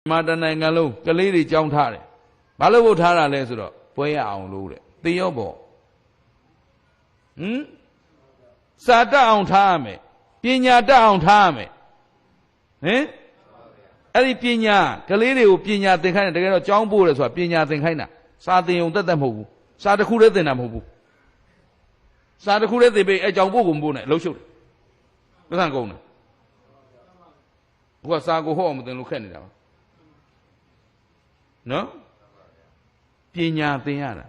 မာတနိုင်ငံလုံးကလေးတွေကြောင်းထားတယ်ဘာလို့ဖို့ထားတာလဲဆိုတော့ပွဲရအောင်လို့တဲ့သေရောပေါ့စာတတ်အောင်ထားရမယ်ပညာတတ်အောင်ထားရမယ်ဟင်အဲ့ဒီပညာကလေးတွေကိုပညာသင်ခိုင်းတယ်တကယ်တော့ကြောင်းပို့တယ်ဆိုတာပညာသင်ခိုင်းတာစာသင်ုံတက်မဟုတ်ဘူးစာတစ်ခုတည်းသင်တာမဟုတ်ဘူးစာတစ်ခုတည်းသင်ပြီးအဲ့ကြောင်းပို့ကိုမပို့နဲ့လှုပ်ရှုပ်တယ်ပတ်စံကုန်တယ်ဘုရားစာကိုဟောအောင်မသင်လို့ခက်နေတာပါနော်ပညာသင်ရတာ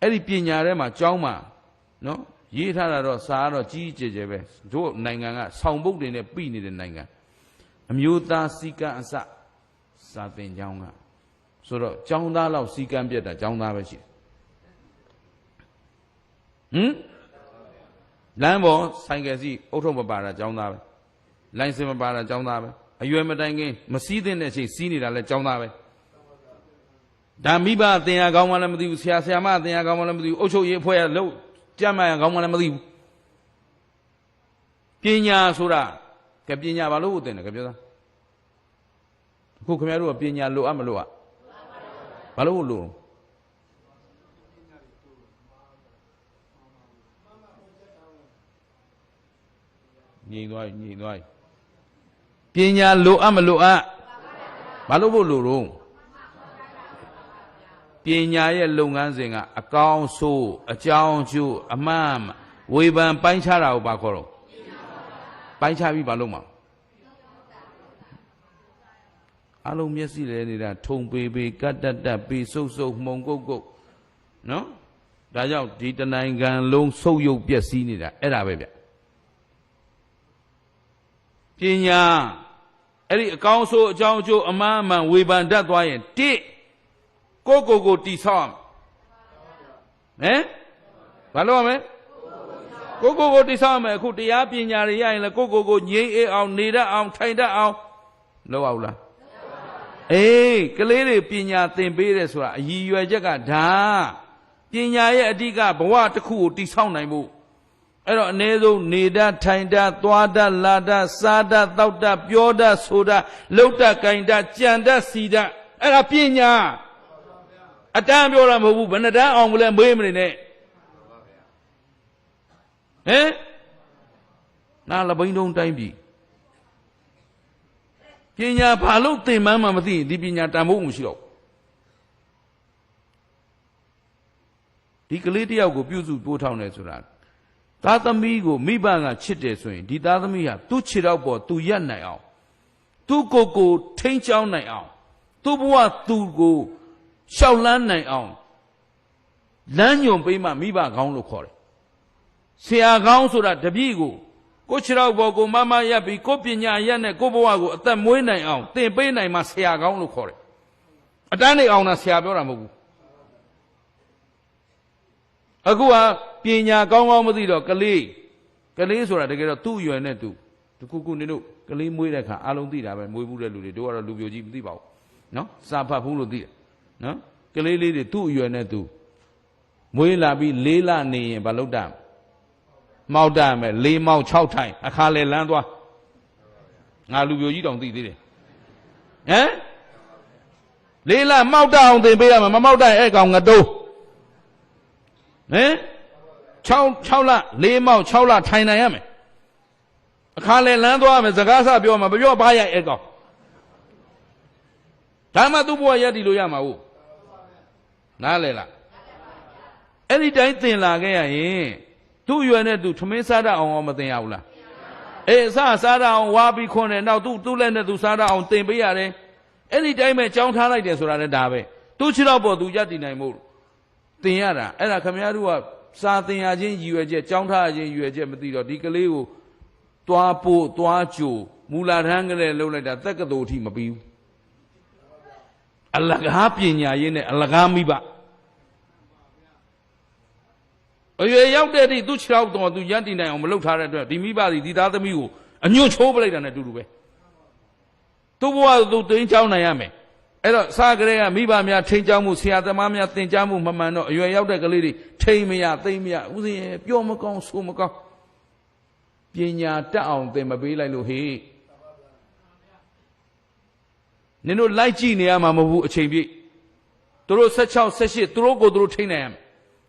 အဲ့ဒီပညာထဲမှာကြောင်းမှာနော်ရေးထားတာတော့စာကတော့ကြီးကြီးကျယ်ကျယ်ပဲတို့နိုင်ငံကဆောင်ပုဒ်တွေနဲ့ပြီးနေတဲ့နိုင်ငံအမျိုးသားစည်းကမ်းအစစာသင်ကျောင်းကဆိုတော့ကျောင်းသားလောက်စည်းကမ်းပြတ်တာကျောင်းသားပဲရှိတယ်လမ်းပေါ်ဆိုင်ကယ်စီအုတ်ထုံမပါတာကျောင်းသားပဲလိုင်စင်မပါတာကျောင်းသားပဲအရွယ်မတိုင်ခင်မစည်းတဲ့အချိန်စီးနေတာလဲကျောင်းသားပဲဒါမိဘသင်ရကောင်းမှလည်းမသိဘူးဆရာမသင်ရကောင်းမှလည်းမသိဘူးအုပ်ချုပ်ရေးအဖွဲ့ကလို့ကြမ်းမှရကောင်းမှလည်းမသိဘူးပညာဆိုတာကပညာဘာလို့သင်တယ်ကပြောသားအခုခင်ဗျားတို့ကပညာလိုအပ်မလို့อ่ะဘာလို့လို့ညီသွားပညာလိုအပ်မလို့อ่ะဘာလို့ဖို့လို့တော့ပညာရဲ့လုပ်ငန်းစဉ်ကအကောင်းဆိုးအကြောင်းကျိုးအမှန်ဝေဖန်ပိုင်းခြားတာကိုဘာခေါ်တော့ပိုင်းခြားပြီးဘာလုပ်မှာအလုံးမျက်စိလဲနေတာထုံပေကတ်တပေစုပ်မှုံကုတ်နော်ဒါကြောင့်ဒီတနိုင်ငံလုံးဆုပ်ယုပ်ပျက်စီးနေတာအဲ့ဒါပဲဗျပညာအဲ့ဒီအကောင်းဆိုးအကြောင်းကျိုးအမှန်ဝေဖန်တတ်သွားရင်ကိုတိဆောက်ဟမ်ဘာလို့ရမလဲကိုတိဆောက်မယ်အခုတရားပညာတွေရရင်လည်းကိုငြိမ်းအေးအောင်နေတတ်အောင်ထိုင်တတ်အောင်လုပ်အောင်လားအေးကလေးတွေပညာသင်ပေးတယ်ဆိုတာအရည်ရွယ်ချက်ကဒါပညာရဲ့အဓိကဘဝတစ်ခုကိုတိဆောက်နိုင်ဖို့အဲ့တော့အ ਨੇ ဆုံးနေတတ်ထိုင်တတ်သွားတတ်လာတတ်စားတတ်တောက်တတ်ပြောတတ်ဆိုတတ်လှုပ်တတ်ကိုင်တတ်ကြံတတ်စီတတ်အဲ့ဒါပညာအတန်းပြောတာမဟုတ်ဘူးဘယ်နှတန်းအောင်မလဲမေးမနေနဲ့ဟင်နာလဘိန်းတုံးတိုင်းပြီပညာဘာလို့သင်မှန်းမှမသိဒီပညာတန်ဖိုးမရှိတော့ဒီကလေးတယောက်ကိုပြုစုပို့ထောင်တယ်ဆိုတာသားသမီးကိုမိဘကချစ်တယ်ဆိုရင်ဒီသားသမီးဟာသူ့ခြေထောက်ပေါ်သူရက်နိုင်အောင်သူ့ကိုထိန်းချောင်းနိုင်အောင်သူ့ဘဝသူ့ကိုရှောက်လန်းနိုင်အောင်လမ်းညွန်ပေးမှမိဘကောင်းလို့ခေါ်တယ်ဆရာကောင်းဆိုတာတပည့်ကိုခြေထောက်ပေါ်ကိုမရပ်ပြီးကိုပညာရက်နဲ့ကိုဘဝကိုအသက်မွေးနိုင်အောင်သင်ပေးနိုင်မှဆရာကောင်းလို့ခေါ်တယ်အတန်းနေအောင်တာဆရာပြောတာမဟုတ်ဘူးအခုကပညာကောင်းမသိတော့ကလေးဆိုတာတကယ်တော့သူ့အရွယ်နဲ့သူတခုနေတို့ကလေးမွေးတဲ့ခါအလုံးသိတာပဲမွေးဘူးတဲ့လူတွေတို့ကတော့လူပြိုကြီးမသိပါဘူးနော်စာဖတ်ဘူးလို့သိတယ်နော်ကလေးလေးတွေသူ့အရွယ်နဲ့သူမွေးလာပြီး4လနေရင်ဘာလုပ်တာမောက်တမယ်4မောက်6ထိုင်အခါလဲလန်းသွားငါလူပြိုကြီးတောင်သိသေးတယ်ဟမ်4လမောက်တအောင်သင်ပေးရမှာမမောက်တအဲ့ကောင်ငတုံးဟမ်6လ4မောက်6လထိုင်နိုင်ရမယ်အခါလဲလန်းသွားမယ်စကားစပြောမှာမပြောပါရဲ့အဲ့ကောင်ဒါမှသူ့ဘဝရက်တည်လို့ရမှာဟုတ်နားလဲလားအဲ့ဒီတိုင်းသင်လာခဲ့ရရင်သူ့ရွယ်နဲ့သူထမင်းစားတတ်အောင်မသင်ရဘူးလားအေးစားတတ်အောင်ဝါပြီးခွန်းတယ်နောက်သူ့လက်နဲ့သူစားတတ်အောင်သင်ပေးရတယ်အဲ့ဒီတိုင်းပဲကြောင်းထားလိုက်တယ်ဆိုတာလည်းဒါပဲသူ့ခြေတော့ပေါ်သူရက်တည်နိုင်မို့သင်ရတာအဲ့ဒါခမရတို့ကစာသင်ရခြင်းရည်ရွယ်ချက်ကြောင်းထားခြင်းရည်ရွယ်ချက်မသိတော့ဒီကလေးကိုသွားပို့သွားကြိုမူလာထမ်းကလေးလှုပ်လိုက်တာတက္ကသိုလ်အထိမပြီးဘူးအလကားပညာရေးနဲ့အလကားမိဘအရွယ်ရောက်တဲ့ဒီသူ့ခြေထောက်တော်သူရန်တည်နိုင်အောင်မလုပ်ထားတဲ့အတွက်ဒီမိဘဒီသားသမီးကိုအညွန့်ချိုးပလိုက်တာနဲ့အတူတူပဲသူ့ဘဝသူတင်းချောင်းနိုင်ရမယ်အဲ့တော့စားကလေးကမိဘများထိန်ချောင်းမှုဆရာသမားများသင်ကြားမှုမမှန်တော့အရွယ်ရောက်တဲ့ကလေးတွေထိန်မရသိမ့်မရဥစဉ်ပြောမကောင်းဆိုမကောင်းပညာတတ်အောင်သင်မပေးလိုက်လို့ဟေ့ နင်တို့လိုက်ကြည့်နေရမှာမဟုတ်ဘူးအချိန်ပြည့်သူတို့16 18သူတို့ကိုသူတို့ထိန်းနိုင်ရမယ်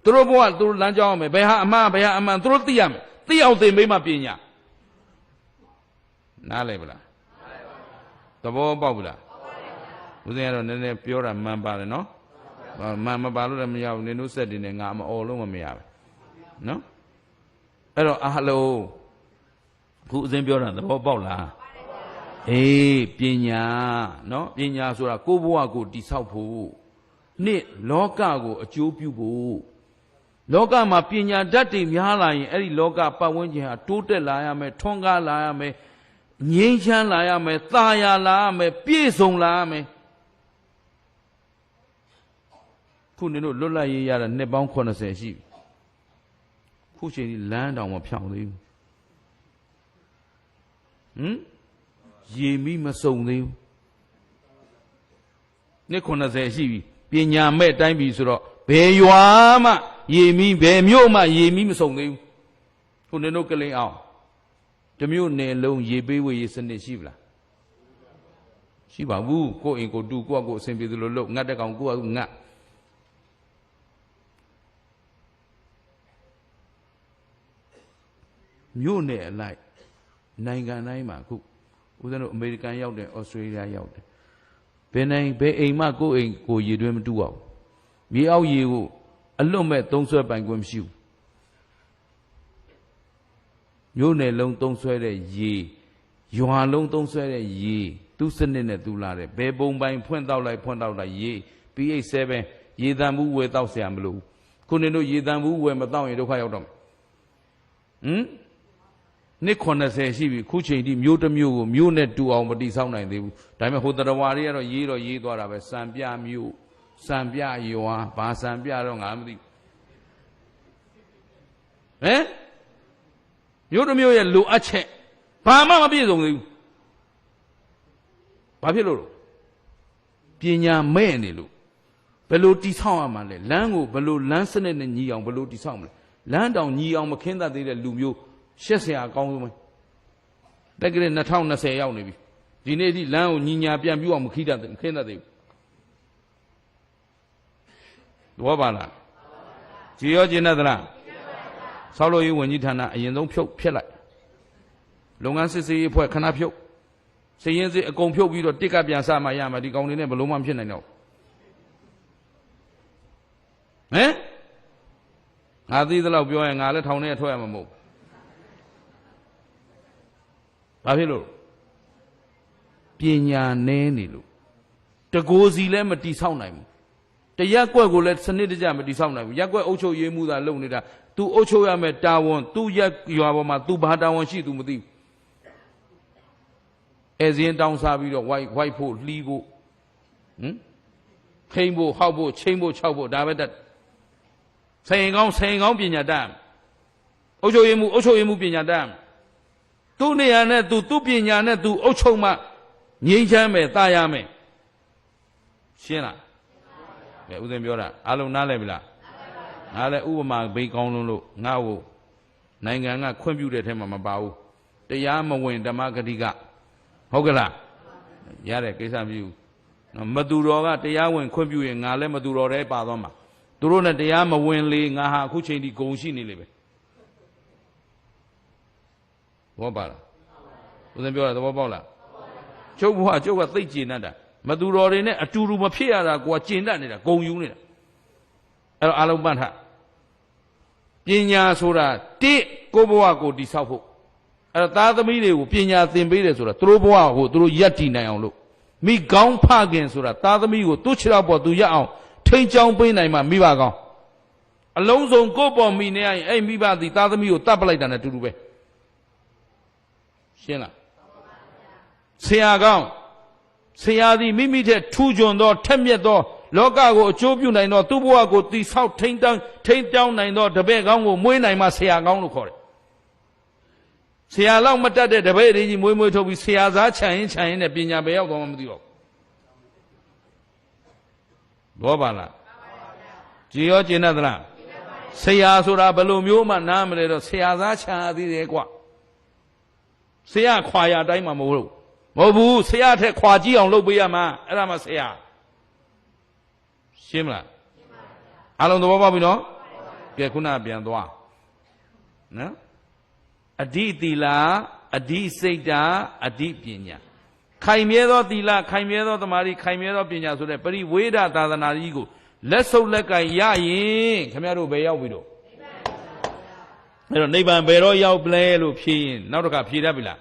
သူတို့ဘဝသူတို့လမ်းကြောင်းရမယ်ဘယ်ဟာအမှားဘယ်ဟာအမှန်သူတို့သိရမယ်သိအောင်သင်ပေးမှပညာနားလည်ပါလားသဘောပေါက်ပါလားဦးဇင်းကတော့နည်းနည်းပြောတာမှန်ပါတယ်နော်မှန်မပါလို့လည်းမရဘူးနင်တို့စက်တင်နေငါမအော်လို့မရဘူးနော်အဲ့တော့အားလုံးခုဦးဇင်းပြောတာသဘောပေါက်လားအေးပညာနော်ပညာဆိုတာကိုယ့်ဘဝကိုတည်ဆောက်ဖို့နှစ်လောကကိုအကျိုးပြုဖို့လောကမှာပညာတတ်တွေများလာရင်အဲ့ဒီလောကပတ်ဝန်းကျင်ဟာတိုးတက်လာရမယ်ထွန်းကားလာရမယ်ငြိမ်းချမ်းလာရမယ်သာယာလာရမယ်ပြည့်စုံလာရမယ်ခုနင်တို့လွတ်လပ်ရေးရတာနှစ်ပေါင်း80ရှိပြီခုချိန်ဒီလမ်းတောင်မဖြောင်းသေးဘူးရေမိမစုံသေးဘူးနှစ်80ရှိပြီပညာမဲ့တိုင်းပြီဆိုတော့ဘယ်ရွာမှရေမိဘယ်မြို့မှရေမိမစုံသေးဘူးခုနင်တို့ကလိန်အောင်တမျိုးနယ်လုံးရေပေးဝေရေးစနစ်ရှိပလားရှိပါဘူးကိုယ့်အိမ်ကိုတူကိုယ့်ကိုအဆင်ပြေသလိုလုပ်ငတ်တဲ့ကောင်ကိုယ့်ကငတ်မြို့နယ်အလိုက်နိုင်ငံတိုင်းမှာခုဦးဇင်းတို့အမေရိကန်ရောက်တယ်ဩစတြေးလျရောက်တယ်ဘယ်နိုင်ဘယ်အိမ်မှကိုယ့်အိမ်ကိုရေတွင်းမတူအောင်မြေအောက်ရေကိုအလွတ်မဲ့သုံးဆွဲပိုင်ခွင့်မရှိဘူးမြို့နယ်လုံးသုံးဆွဲတဲ့ရေရွာလုံးသုံးဆွဲတဲ့ရေသူ့စနစ်နဲ့သူလာတယ်ဘယ်ပုံပိုင်ဖွင့်တောက်လိုက်ရေ pH7 ရေတံဘူးဝယ်တောက်เสียမလို့ခုနင်တို့ရေတံဘူးဝယ်မတောက်ရင်ဒုက္ခရောက်တော့နှစ်80ရှိပြီခုချိန်ထိမျိုးတစ်မျိုးကိုမျိုးနဲ့တူအောင်မတိဆောက်နိုင်သေးဘူးဒါပေမဲ့ဟိုတရဝါတွေကတော့ရေးသွားတာပဲစံပြမျိုးစံပြရွာဘာစံပြတော့ငါမသိမျိုးတစ်မျိုးရဲ့လိုအပ်ချက်ဘာမှမပြည့်စုံသေးဘူးဘာဖြစ်လို့ပညာမဲ့နေလို့ဘယ်လိုတိဆောက်ရမှာလဲလမ်းကိုဘယ်လိုလမ်းစနစ်နဲ့ညီအောင်ဘယ်လိုတိဆောက်မလဲလမ်းတောင်ညီအောင်မခင်းတတ်သေးတဲ့လူမျိုးရှက်เสียအကောင်းဆုံးပဲတက်ကလေး2020ရောက်နေပြီဒီနေ့အထိလမ်းကိုညီညာပြန်ပြအောင်မခင်းတတ်သေးဘူးဘောပါလားကြည်ရောကျင်တတ်သလားဆောက်လို့ရေးဝန်ကြီးဌာနအရင်ဆုံးဖြုတ်ဖျက်လိုက်လုပ်ငန်းစစ်ဆေးရေးအဖွဲ့ခဏဖြုတ်စည်ရင်စစ်အကုန်ဖြုတ်ပြီးတော့တစ်ကပြန်စမှရမှာဒီကောင်တွေနဲ့ဘယ်လုံးမှဖြစ်နိုင်တော့ငါသိသလောက်ပြောရင်ငါလည်းထောင်ထဲထွက်ရမှာမဟုတ်ဘာဖြစ်လို့ပညာနည်းနေလို့တကိုယ်စီလည်းမတိဆောက်နိုင်ဘူးတရက်ကွက်ကိုလည်းစနစ်တကျမတိဆောက်နိုင်ဘူးရက်ကွက်အုပ်ချုပ်ရေးမှုသာလုပ်နေတာ तू အုပ်ချုပ်ရမယ်တာဝန် तू ရက်ရွာပေါ်မှာ तू ဘာတာဝန်ရှိ तू မသိဘူးအဲစင်းတောင်းစားပြီးတော့ white ဖို့လှီးဖို့ခိမ့်ဖို့ဟောက်ဖို့ချိန်ဖို့ခြောက်ဖို့ဒါပဲတတ်ဆိုင်ရင်ကောင်းပညာတတ်အုပ်ချုပ်ရေးမှုပညာတတ်သူ့နေရာနဲ့သူ့ပညာနဲ့သူအုပ်ချုပ်မှငြိမ်းချမ်းမယ်တာယာမယ်ရှင်းလားကဲဦးဇင်းပြောတာအားလုံးနားလည်ပြီလားငါလည်းဥပမာဘေးကောင်းလို့ငါ့ကိုနိုင်ငံကခွင့်ပြုတဲ့ထဲမှာမပါဘူးတရားမဝင်ဓမ္မဂတိကဟုတ်ကလားရတဲ့ကိစ္စမရှိဘူးမသူတော်ကတရားဝင်ခွင့်ပြုရင်ငါလည်းမသူတော်တဲ့ပါသွားမှာသူတို့နဲ့တရားမဝင်လေငါဟာအခုချိန်ထိဂုံရှိနေလေပဲဘောပါလားဦးဇင်းပြောတာသဘောပေါက်လားကျုပ်ဘုရားကျုပ်ကသိကျင်တတ်တာမသူတော်တွေနဲ့အတူတူမဖြစ်ရတာကိုကကျင်တတ်နေတာဂုံယူနေတာအဲ့တော့အလုံးပတ်ထပညာဆိုတာတိကိုဘဝကိုတိဆောက်ဖို့အဲ့တော့သားသမီးတွေကိုပညာသင်ပေးတယ်ဆိုတာသူတို့ဘဝကိုသူတို့ယက်တည်နိုင်အောင်လို့မိကောင်းဖခင်ဆိုတာသားသမီးကိုသူ့ခြေထောက်ပေါ်သူရက်အောင်ထိန်ချောင်းပေးနိုင်မှမိဘကောင်းအလုံးစုံကိုယ့်ပေါ်မိနေရင်အဲ့မိဘသည်သားသမီးကိုတတ်ပလိုက်တာနဲ့တူတူပဲရှင်းလားဆရာကောင်းဆရာသည်မိမိထက်ထူးချွန်သောထက်မြက်သောလောကကိုအကျိုးပြုနိုင်သောသူ့ဘဝကိုတည်ဆောက်ထိန်းတောင်းနိုင်သောတပည့်ကောင်းကိုမွေးနိုင်မှဆရာကောင်းလို့ခေါ်တယ်ဆရာလောက်မတတ်တဲ့တပည့်တွေကြီးမွေးထုတ်ပြီးဆရာသားခြံရင်နဲ့ပညာပဲရောက်တော့မှမသိတော့ဘောပါလားကြည်ရောကျင်တတ်သလားဆရာဆိုတာဘယ်လိုမျိုးမှနားမလဲတော့ဆရာသားခြံရသေးတယ်ကွဆရာခွာရတိုင်းမှာမဟုတ်ဘူး မဟုတ်ဘူးဆရာထက်ခွာကြည့်အောင်လုပ်ပေးရမှာအဲ့ဒါမှဆရာရှင်းမလားအားလုံးသဘောပေါက်ပြီနော်ကဲခုနပြန်သွားနော်အဓိသီလအဓိစိတ်တာအဓိပညာခိုင်မြဲသောသီလခိုင်မြဲသောသမာဓိခိုင်မြဲသောပညာဆိုတဲ့ပရိဝေဒသာသနာကြီးကိုလက်ဆုပ်လက်ကင်ရရင်ခင်ဗျားတို့ဘယ်ရောက်ပြီတော့အဲ့တော့နိဗ္ဗာန်ဘယ်တော့ရောက်ပလဲလို့ဖြေရင်နောက်တစ်ခါဖြေတတ်ပြီလား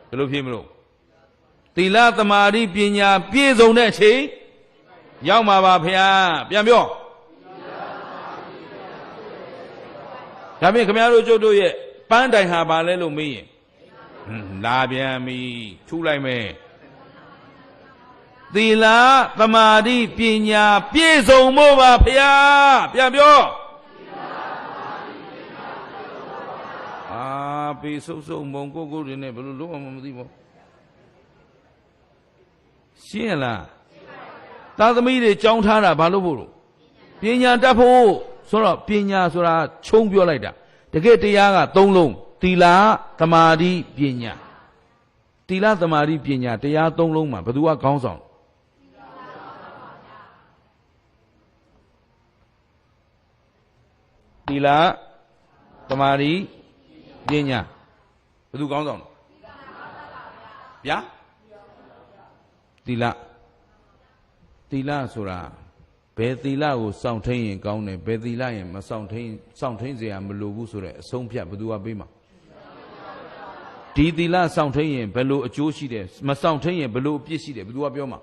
ဘယ်လိုဖြေမလို့သီလသမာဓိပညာပြည့်စုံတဲ့အချိန်ရောက်မှာပါဖေဟာပြန်ပြောဒါဖြင့်ခင်ဗျားတို့ကျုပ်တို့ရဲ့ပန်းတိုင်ဟာပါလဲလို့မေးရင်လာပြန်ပြီထူလိုက်မယ်သီလသမာဓိပညာပြည့်စုံဖို့ပါဖေဟာပြန်ပြောပေဆုပ်ဆုပ်မုံကိုကိုတွေနဲ့ဘယ်လိုလုပ်အောင်မသိဘူးရှင်းလားသာသမီတွေကြောင်းထားတာဘာလို့ဖို့လို့ပညာတတ်ဖို့ဆိုတော့ပညာဆိုတာခြုံပြောလိုက်တာတကယ်တရားက၃လုံးသီလသမာဓိပညာသီလသမာဓိပညာတရား၃လုံးမှာဘယ်သူကခေါင်းဆောင်သီလသမာဓိပညာဘယ်သူကောင်းဆောင်ဗျာသီလဆိုတာဘယ်သီလကိုစောင့်ထိန်ရင်ကောင်းတယ်ဘယ်သီလရင်မစောင့်ထိန်เสียမလိုဘူးဆိုတဲ့အဆုံးဖြတ်ဘယ်သူကပေးမှာဒီသီလစောင့်ထိန်ရင်ဘယ်လိုအကျိုးရှိတယ်မစောင့်ထိန်ရင်ဘယ်လိုအပြစ်ရှိတယ်ဘယ်သူကပြောမှာ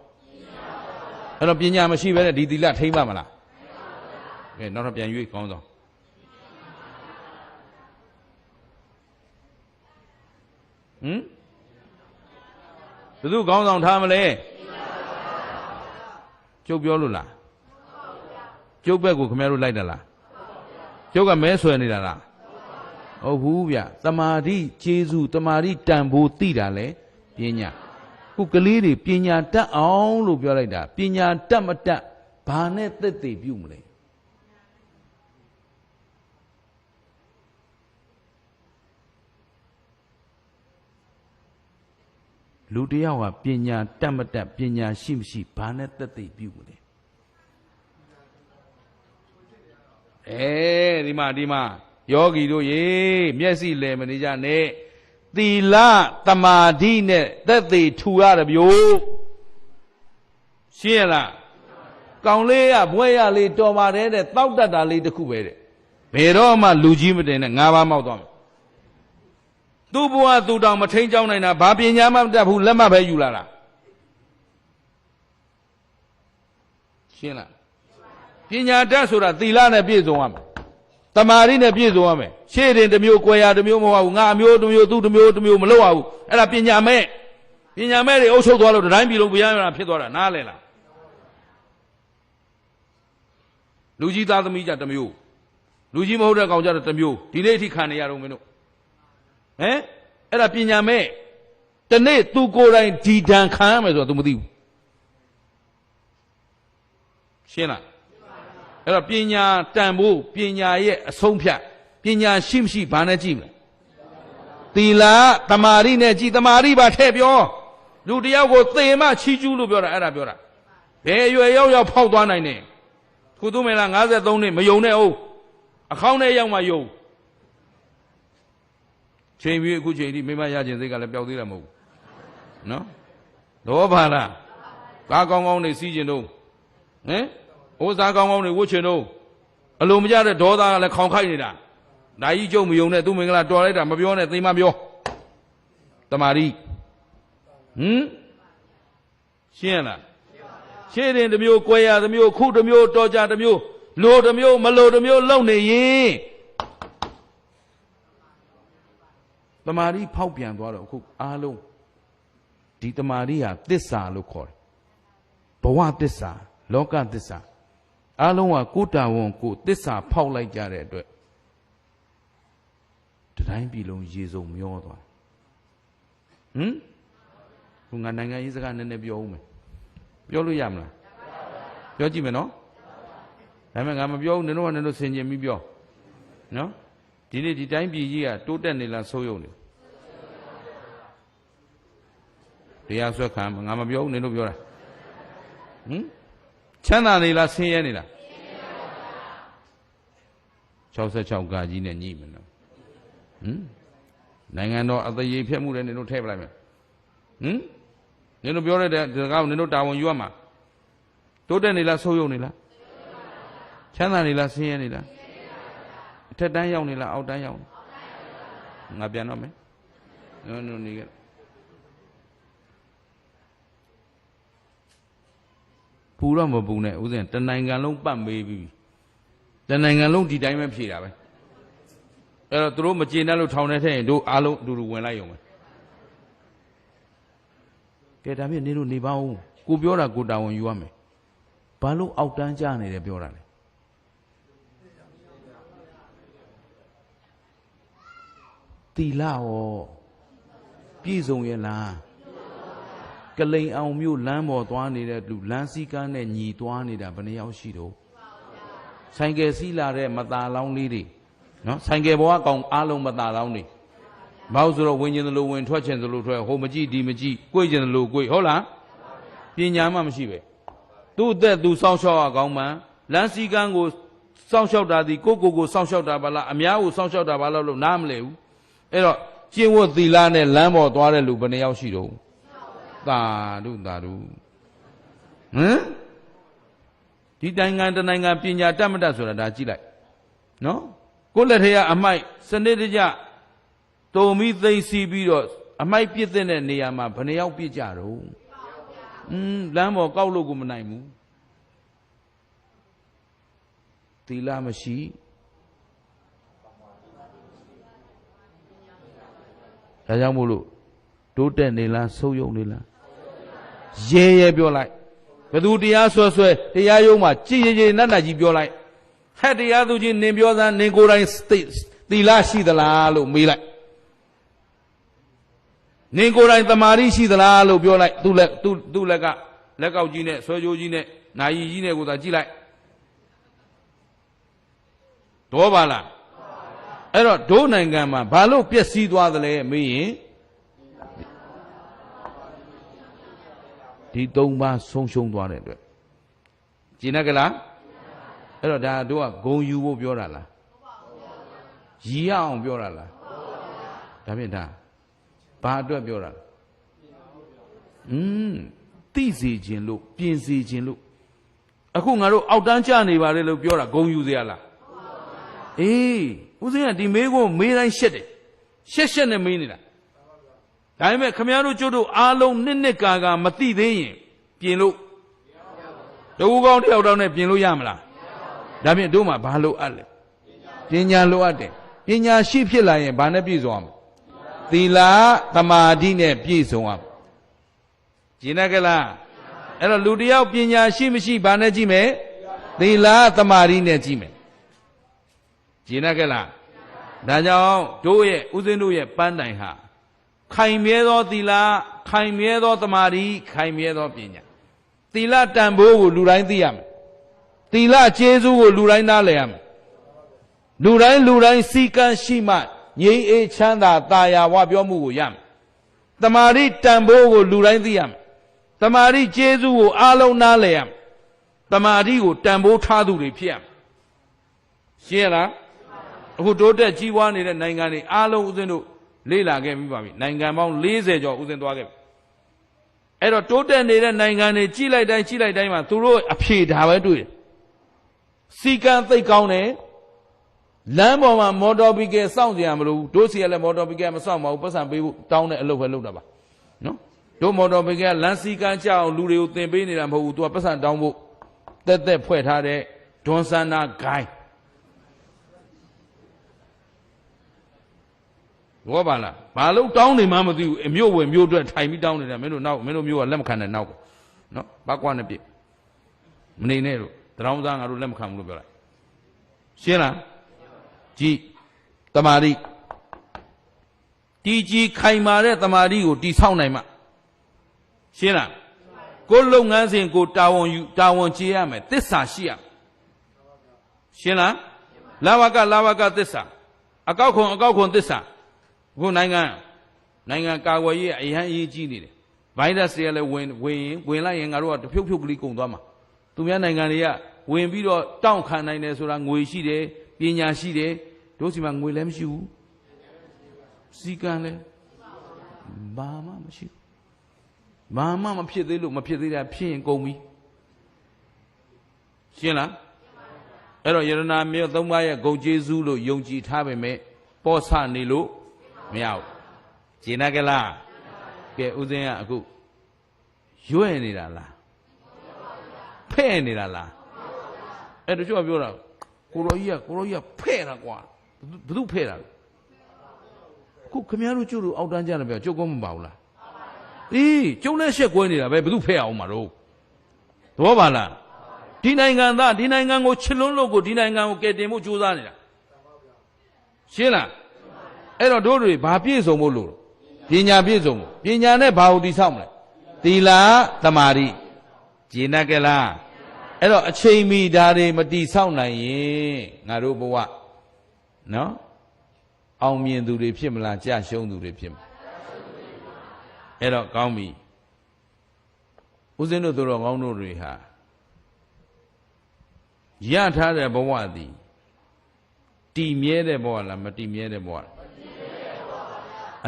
အဲ့တော့ပညာမရှိဘဲနဲ့ဒီသီလထိန်ပါမလားကဲနောက်တော့ပြန်ရွေးကောင်းဆောင်ဘယ်သူခေါင်းဆောင်ထားမလဲကျုပ်ပြောလို့လားကျုပ်ဘက်ကိုခင်ဗျားတို့လိုက်တာလားကျုပ်ကမဲဆွဲနေတာလားဟုတ်ဘူးဗျတမာတိကျေးဇူးတမာတိတန်ဖိုးသိတာလေပညာခုကလေးတွေပညာတတ်အောင်လို့ပြောလိုက်တာပညာတတ်မတတ်ဘာနဲ့သက်သေပြုမလဲလူတယောက်ကပညာတတ်မတတ်ပညာရှိမရှိဘာနဲ့သက်သေပြုမလဲဒီမှာယောဂီတို့ရေမျက်စိလည်မနေကြနဲ့သီလသမာဓိနဲ့သက်သေထူရတယ်ဗျို့ရှင်းရလားကောင်လေးကဘွဲရလေးတော်ပါတယ်တဲ့တောက်တတ်တာလေးတစ်ခုပဲတဲ့ဘယ်တော့မှလူကြီးမတင်နဲ့၅ပါးမောက်သွားမယ်သူ့ဘဝသူ့တောင်မထိန်ကြောင်းနိုင်တာဘာပညာမှမတတ်ဘူးလက်မှတ်ပဲယူလာတာရှင်းလားပညာတတ်ဆိုတာသီလနဲ့ပြည့်စုံရမယ်တမာရီနဲ့ပြည့်စုံရမယ်ရှေ့တင်တစ်မျိုး၊ကွယ်ရာတစ်မျိုးမဟုတ်ဘူးငါအမျိုးတစ်မျိုးသူ့တစ်မျိုးမလုပ်ရဘူးအဲ့ဒါပညာမဲ့တွေအုပ်ချုပ်သွားလို့တိုင်းပြည်လုံးဘုရားရတာဖြစ်သွားတာနားလည်လားလူကြီးသားသမီးကြတစ်မျိုးလူကြီးမဟုတ်တဲ့ကောင်ကြတော့တစ်မျိုးဒီနေ့အထိခံနေရတော့မင်းတို့အဲ့ဒါပညာမဲ့တနေ့သူကိုယ်တိုင်ဒီဒဏ်ခံရမယ်ဆိုတော့ तू မသိဘူးရှင်းလားအဲ့တော့ပညာတန်ဖို့ပညာရဲ့အဆုံးဖြတ်ပညာရှိမရှိဘာနဲ့ကြည့်မလဲသီလသမာဓိနဲ့ကြည့်သမာဓိပါထည့်ပြောလူတယောက်ကိုသေမှချီးကျူးလို့ပြောတာအဲ့ဒါပြောတာဘယ်အရွယ်ရောက်ဖောက်သွားနိုင်တယ်ခုသူမင်းလား53နှစ်မယုံနဲ့အောင်အခေါင်းနဲ့ရောက်မှယုံချိန်ပြီးအခုချိန်ဒီမိမရခြင်းစိတ်ကလည်းပျောက်သေးတယ်မဟုတ်ဘူးနော်လောဘလားကားကောင်းကောင်းနေစီးခြင်းတော့ဩဇာကောင်းကောင်းနေဝှချင်တော့အလိုမကျတဲ့ဒေါသကလည်းခေါင်ခိုက်နေတာဒါကြီးကျုံမယုံနဲ့သူမင်္ဂလာတော်လိုက်တာမပြောနဲ့သိမပြောတမာရီရှင်းလားရှင်းတယ်တစ်မျိုး၊ကွယ်ရတစ်မျိုး၊ခုတစ်မျိုး၊တော်ကြတစ်မျိုးလိုတစ်မျိုးမလိုတစ်မျိုးလုံနေရင်တမာရီဖောက်ပြန်သွားတော့အခုအားလုံးဒီတမာရီဟာသစ္စာလို့ခေါ်တယ်ဘဝသစ္စာလောကသစ္စာအားလုံးကကိုယ်တာဝန်ကိုသစ္စာဖောက်လိုက်ကြတဲ့အတွက်တိုင်းပြည်လုံးရေစုံမျောသွားခုငါနိုင်ငံရေးစကားနည်းနည်းပြောဦးမယ်ပြောလို့ရမလားပြောကြည့်မယ်နော်ဒါပေမဲ့ငါမပြောဘူးနင်တို့ဆင်ခြင်ပြီးပြောနော်ဒီနေ့ဒီတိုင်းပြည်ကြီးကတိုးတက်နေလားဆိုးရုံနေ တရားဆွဲခံငါမပြောဘူးနင်တို့ပြောတာချမ်းသာနေလားဆင်းရဲနေလား66ကာကြီးနဲ့ညှိမယ်နော်နိုင်ငံတော်အသေးဖြတ်မှုလည်းနင်တို့ထည့်ပလိုက်မယ်နင်တို့ပြောတဲ့ဒီကောင်နင်တို့တာဝန်ယူရမှာတိုးတက်နေလားဆိုးရုံနေလားချမ်းသာနေလားဆင်းရဲနေလားအထက်တန်းရောက်နေလားအောက်တန်းရောက်ငါပြန်တော့မယ်နော်နေကြပူတော့မပူနဲ့ဥစဉ်တနိုင်ငံလုံးပတ်မေးပြီးတနိုင်ငံလုံးဒီတိုင်းပဲဖြေတာပဲအဲ့တော့သူတို့မကျေနပ်လို့ထောင်ထဲထည့်ရင်တို့အားလုံးအတူတူဝင်လိုက်ရုံပဲကဲဒါဖြင့်နေလို့နေပါဦးကိုပြောတာကိုတာဝန်ယူရမယ်ဘာလို့အောက်တန်းကြနေတယ်ပြောတာလဲသီလရောပြည့်စုံရဲ့လားကလိန်အောင်မြို့လမ်းပေါ်သွားနေတဲ့လူလမ်းစည်းကမ်းနဲ့ညီသွားနေတာဘယ်နှယောက်ရှိတော့ဆိုင်ကယ်စီးလာတဲ့မตาလောင်းလေးတွေနော်ဆိုင်ကယ်ပေါ်ကကောင်အားလုံးမตาလောင်းတွေဘာလို့ဆိုတော့ဝင်ကျင်သလိုဝင်ထွက်ကျင်သလိုထွက်ဟိုမကြည့်ဒီမကြည့်ကိုယ်ကျင်သလိုကိုယ်ဟုတ်လားပညာမှမရှိပဲသူ့အသက်သူစောင့်ရှောက်ရကောင်းမှန်လမ်းစည်းကမ်းကိုစောင့်ရှောက်တာဒီကိုစောင့်ရှောက်တာပါလားအများကိုစောင့်ရှောက်တာပါလားလို့နားမလဲဘူးအဲ့တော့ကျင့်ဝတ်သီလနဲ့လမ်းပေါ်သွားတဲ့လူဘယ်နှယောက်ရှိတော့သာဓုဒီနိုင်ငံတနိုင်ငံပညာတတ်မတတ်ဆိုတာဒါကြည့်လိုက်နော်ကိုယ့်လက်ထက်ကအမိုက်စနစ်တကျတုံပြီးသိသိပြီးတော့အမိုက်ပြစ်တဲ့နေရာမှာဘယ်နှယောက်ပြစ်ကြတော့လမ်းပေါ်ကောက်လို့ကိုမနိုင်ဘူးသီလမရှိဒါကြောင့်မို့လို့တိုးတက်နေလားဆုပ်ယုပ်နေလားရဲပြောလိုက်ဘယ်သူတရားဆွဲတရားရုံးမှာကြည်ကြည်နတ်နတ်ကြီးပြောလိုက်ဟဲ့တရားသူကြီးနင်ပြောသားနင်ကိုယ်တိုင်သီလရှိသလားလို့မေးလိုက်နင်ကိုယ်တိုင်တမာရီရှိသလားလို့ပြောလိုက်သူ့လက်ကလက်ကောက်ကြီးနဲ့ဆွဲကြိုးကြီးနဲ့နာယီကြီးနဲ့ကိုသာကြည့်လိုက်တော့ပါလားအဲ့တော့ဒို့နိုင်ငံမှာဘာလို့ပျက်စီးသွားသလဲမေးရင်ဒီ၃ပါးဆုံးရှုံးသွားတဲ့အတွက်ကျင်납ကလားအဲ့တော့ဒါတို့ကဂုံယူဖို့ပြောတာလားရည်ရအောင်ပြောတာလားဒါဖြင့်ဒါဘာအတွက်ပြောတာသိစေခြင်းလို့ပြင်စေခြင်းလို့အခုငါတို့အောက်တန်းကျနေပါလေလို့ပြောတာဂုံယူเสียလားအေးဦးစင်းကဒီမေးကိုမေးတိုင်းရှက်တယ်ရှက်နဲ့မေးနေတာဒါပေမဲ့ခမည်းတော်ကျုပ်တို့အားလုံးနှစ်ကာမသိသေးရင်ပြင်လို့တကူကောင်းတယောက်တောင်းနဲ့ပြင်လို့ရမလားဒါဖြင့်တို့မှာဘာလို့အပ်လဲပညာလိုအပ်တယ်ပညာရှိဖြစ်လာရင်ဘာနဲ့ပြည့်စုံအောင်သီလသမာဓိနဲ့ပြည့်စုံအောင်ကျင်납ကလားအဲ့တော့လူတယောက်ပညာရှိမရှိဘာနဲ့ကြည့်မယ်သီလသမာဓိနဲ့ကြည့်မယ်ကျင်납ကလားဒါကြောင့်တို့ရဲ့ဥစဉ်တို့ရဲ့ပန်းတိုင်ဟာခိုင်မြဲသောသီလခိုင်မြဲသောသမာဓိခိုင်မြဲသောပညာသီလတန်ဖိုးကိုလူတိုင်းသိရမယ်သီလကျေးဇူးကိုလူတိုင်းနားလည်ရမယ်လူတိုင်းစီကံရှိမှငြိမ်းအေးချမ်းသာတာယာဝပြောမှုကိုရမယ်သမာဓိတန်ဖိုးကိုလူတိုင်းသိရမယ်သမာဓိကျေးဇူးကိုအားလုံးနားလည်ရမယ်သမာဓိကိုတန်ဖိုးထားသူတွေဖြစ်ရမယ်ရှင်းလားအခုတိုးတက်ကြီးပွားနေတဲ့နိုင်ငံတွေအားလုံးဦးဇင်းတို့လေ့လာခဲ့ပြီးပါပြီနိုင်ငံပေါင်း40ကျော်ဦးဇင်းသွားခဲ့ပြီအဲ့တော့တိုးတက်နေတဲ့နိုင်ငံတွေကြီးလိုက်တိုင်းမှာသူတို့အဖြေဒါပဲတွေ့တယ်စီကံသိပ်ကောင်းတယ်လမ်းပေါ်မှာမော်တော်ဘီကယ်စောင့်ကြရမလို့တို့စီကလည်းမော်တော်ဘီကယ်မစောင့်ပါဘူးပတ်စံပေးဖို့တောင်းတဲ့အလုပ်ပဲလုပ်တာပါနော်တို့မော်တော်ဘီကယ်လမ်းစီကံကြအောင်လူတွေကိုသင်ပေးနေတာမဟုတ်ဘူးသူကပတ်စံတောင်းဖို့တက်ဖွဲ့ထားတဲ့ဒွန်ဆန္နာဂိုင်းဘောပါလားဘာလို့တောင်းနေမှမသိဘူးအမျိုးဝင်မျိုးအတွက်ထိုင်ပြီးတောင်းနေတာမင်းတို့မျိုးကလက်မခံတဲ့နောက်နော်ဘာကွာနဲ့ပြစ်မနေနဲ့လို့တရောင်းစားငါတို့လက်မခံဘူးလို့ပြောလိုက်ရှင်းလားကြည်တမာတိကြီးခိုင်မာတဲ့တမာတိကိုတိဆောက်နိုင်မှရှင်းလားကိုယ်လုပ်ငန်းစဉ်ကိုတာဝန်ကျေရမယ်သစ္စာရှိရရှင်းလားလာဝကသစ္စာအကောက်ခွန်သစ္စာခုနိုင်ငံကာကွယ်ရေးအရန်အရေးကြီးနေတယ် ဗိုင်းရပ်စ်တွေကလည်းဝင်လိုက်ရင်ငါတို့ကတဖြုတ်ဖြုတ်ကလေးကုန်သွားမှာသူများနိုင်ငံတွေကဝင်ပြီးတော့တောင့်ခံနိုင်တယ်ဆိုတာငွေရှိတယ်ပညာရှိတယ်တို့စီမှာငွေလည်းမရှိဘူးစီကံလည်းဘာမှမရှိဘူးဘာမှမဖြစ်သေးလို့မဖြစ်သေးတာဖြစ်ရင်ကုန်ပြီရှင်းလားအဲ့တော့ယရနာမြေသုံးပါးရဲ့ဂုဏ်ကျေးဇူးလို့ယုံကြည်ထားပေမဲ့ပောဆနေလို့မရဘူးရှင်းတယ်ကလားကဲဦးဇင်းကအခုရွဲ့နေတာလားဖဲ့နေတာလားအဲ့တို့ပြောတာကိုရောကြီးကဖဲ့တာကွာဘယ်သူဖဲ့တာခုခမရတို့ကျုပ်တို့အောက်တန်းကြတယ်ပြောကျုပ်ကောမပါဘူးလားအေးကျုံနဲ့ရှက်ကွဲနေတာပဲဘယ်သူဖဲ့အောင်မှာတော့သဘောပါလားဒီနိုင်ငံသားဒီနိုင်ငံကိုချစ်လွန်းလို့ကိုဒီနိုင်ငံကိုကယ်တင်ဖို့ကြိုးစားနေတာရှင်းလားအဲ့တော့တို့တွေဘာပြည့်စုံဖို့လို့ပညာပြည့်စုံဖို့ပညာနဲ့ဘာကိုတည်ဆောက်မလဲသီလသမာဓိကျင့်တတ်ကြလားအဲ့တော့အချိန်မီဒါတွေမတည်ဆောက်နိုင်ရင်ငါတို့ဘဝနော်အောင်မြင်သူတွေဖြစ်မလားကြာရှုံးသူတွေဖြစ်မလားအဲ့တော့ကောင်းပြီဦးဇင်းတို့တို့ကောင်းတို့တွေဟာရထားတဲ့ဘဝသည်တည်မြဲတဲ့ဘဝလားမတည်မြဲတဲ့ဘဝလား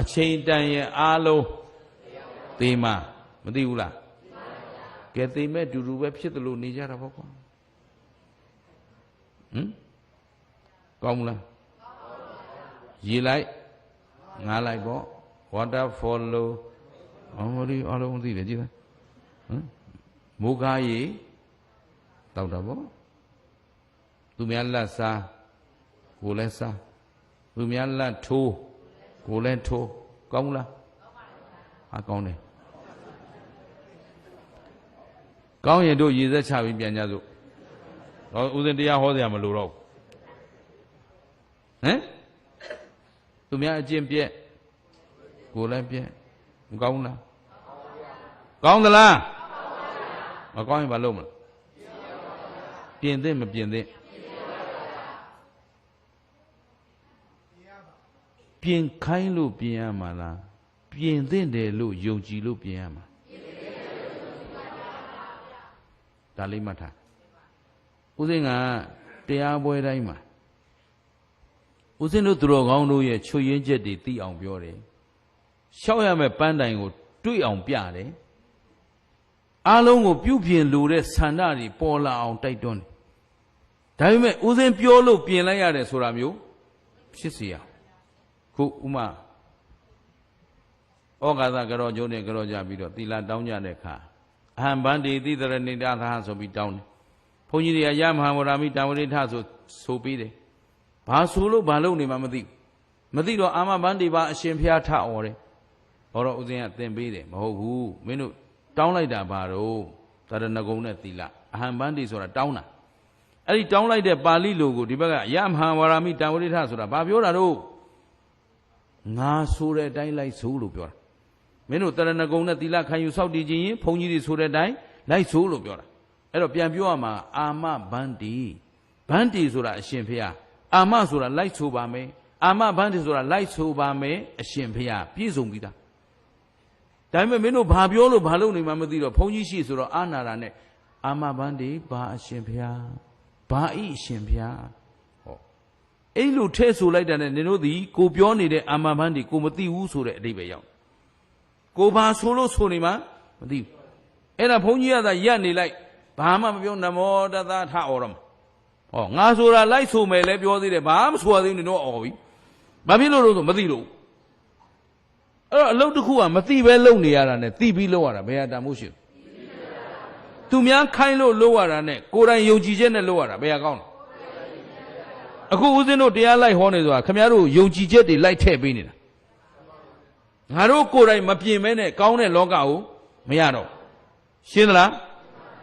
အချိန်တန်ရဲ့အားလုံးသေမှာမသိဘူးလားကဲသေမဲ့တူတူပဲဖြစ်တယ်လို့နေကြတာပေါ့ကွာကောင်းမလားရေလိုက်ငါလိုက်ပေါ့ water follow အလုံးသိတယ်ကြည့်လားမိုးကားရေတောက်တာပေါ့သူများလက်စားကိုလည်းစားသူများလက်ထိုးကိုလည်းထိုးကောင်းလားဟာကောင်းတယ်ကောင်းရင်တို့ရေသက်ချပြီးပြန်ကြစို့တော့ဦးဇင်းတရားဟောစရာမလိုတော့ဟမ်သူများအကျင့်ပြက်ကိုလည်းပြက်မကောင်းလားကောင်းသလားမကောင်းရင်ဘာလုပ်မလဲပြင်သင့်မပြင်သင့်ပြင်ခိုင်းလို့ပြင်ရမှာလားပြင်သင့်တယ်လို့ယုံကြည်လို့ပြင်ရမှာဒါလေးမှတ်ထားဦးဇင်းကတရားပွဲတိုင်းမှာဦးဇင်းတို့သူတော်ကောင်းတို့ရဲ့ချွတ်ယင်းချက်တွေသိအောင်ပြောတယ်ရှောက်ရမယ့်ပန်းတိုင်ကိုတွေ့အောင်ပြတယ်အားလုံးကိုပြုပြင်လိုတဲ့ဆန္ဒတွေပေါ်လာအောင်တိုက်တွန်းတယ်ဒါပေမဲ့ဦးဇင်းပြောလို့ပြင်လိုက်ရတယ်ဆိုတာမျိုးဖြစ်စီရခုဥမာဩဃာသကရောကျုံးနဲ့ကရောကြပြီးတော့သီလတောင်းကြတဲ့အခါအဟံဗန္တိတိတရဏိတာသဟဆိုပြီးတောင်းတယ်ဘုန်းကြီးတွေကယမဟာဝရမိတာဝရိထဆိုပြီးတယ်ဘာဆိုလို့ဘာလုပ်နေမှမသိတော့အာမဗန္တိပါအရှင်ဖျားထအော်တယ်ဘောတော့ဦးဇင်းကသင်ပေးတယ်မဟုတ်ဘူးမင်းတို့တောင်းလိုက်တာဘာတော့တရဏဂုံနဲ့သီလအဟံဗန္တိဆိုတာတောင်းတာအဲ့ဒီတောင်းလိုက်တဲ့ပါဠိလိုကိုဒီဘက်ကယမဟာဝရမိတာဝရိထဆိုတာဘာပြောတာတော့ငါဆိုတဲ့အတိုင်းလိုက်ဆိုလို့ပြောတာမင်းတို့တရဏဂုံနဲ့သီလခံယူဆောက်တည်ခြင်းရင်ဘုန်းကြီးတွေဆိုတဲ့အတိုင်းလိုက်ဆိုလို့ပြောတာအဲ့တော့ပြန်ပြောရမှာအာမဗန္တိဆိုတာအရှင်ဖျားအာမဆိုတာလိုက်ဆိုပါမယ်အာမဗန္တိဆိုတာလိုက်ဆိုပါမယ်အရှင်ဖျားပြည့်စုံပြီးသားဒါပေမဲ့မင်းတို့ဘာပြောလို့ဘာလုပ်နေမှမသိတော့ဘုန်းကြီးရှိဆိုတော့အာနာတာနဲ့အာမဗန္တိဘာအရှင်ဖျားဘာဤအရှင်ဖျားဟောအဲ့လိုထဲဆိုလိုက်တာနဲ့နင်တို့ဒီကိုပြောနေတဲ့အာမဗန္တိကိုမသိဘူးဆိုတဲ့အဓိပ္ပာယ်ရောက်ကိုဘာဆိုလို့ဆိုနေမှမသိဘူးအဲ့ဒါဘုန်းကြီးကသာရက်နေလိုက်ဘာမှမပြောနမောတသထအော်တော့မှာဟောငါဆိုတာလိုက်ဆိုမယ်လဲပြောသေးတယ်ဘာမှမဆိုရသေးဘူးတော့အော်ပြီဘာဖြစ်လို့လို့ဆိုမသိလို့အဲ့တော့အလုပ်တစ်ခုကမသိပဲလုပ်နေရတာနဲ့သိပြီးလုပ်ရတာဘယ်ဟာတန်ဖို့ရှိလဲသူများခိုင်းလို့လုပ်ရတာနဲ့ကိုယ်တိုင်ယုံကြည်ချက်နဲ့လုပ်ရတာဘယ်ဟာကောင်းလဲအခုဦးဇင်းတို့တရားလိုက်ဟောနေဆိုတာခင်ဗျားတို့ယုံကြည်ချက်တွေလိုက်ထည့်ပေးနေတာငါတို့ကိုယ်တိုင်မပြင်မဲနဲ့ကောင်းတဲ့လောကကိုမရတော့ရှင်းသလား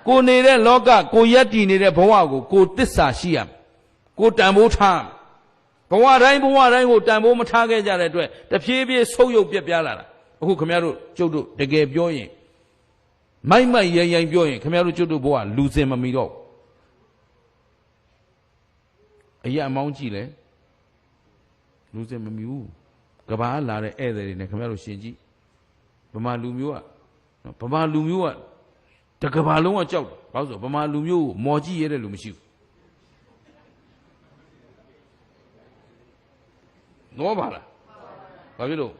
ကိုနေတဲ့လောကကိုရက်တည်နေတဲ့ဘဝကိုတစ္ဆာရှိရမယ်ကိုတန်ဖိုးထားဘဝတိုင်းကိုတန်ဖိုးမထားခဲ့ကြတဲ့အတွက်တဖြည်းဖြည်းဆုပ်ယုပ်ပြက်ပြားလာတာအခုခင်ဗျားတို့ကျုပ်တို့တကယ်ပြောရင်မိုက်ရိုင်ပြောရင်ခင်ဗျားတို့ကျုပ်တို့ဘဝလူစင်မမီတော့အရာအမောင်းကြည့်လဲလူစင်မမီဘူးကဘာလာတဲ့ဧည့်သည်တွေနဲ့ခင်ဗျားတို့ရှင်ကြည့်ဗမာလူမျိုးက ဗမာလူမျိုးကတကဘာလုံးကကြောက်တယ်ဘာလို့ဆိုဗမာလူမျိုးကိုမော်ကြည့်ရတဲ့လူမရှိဘူးနော်ပါလားဘာဖြစ်လို့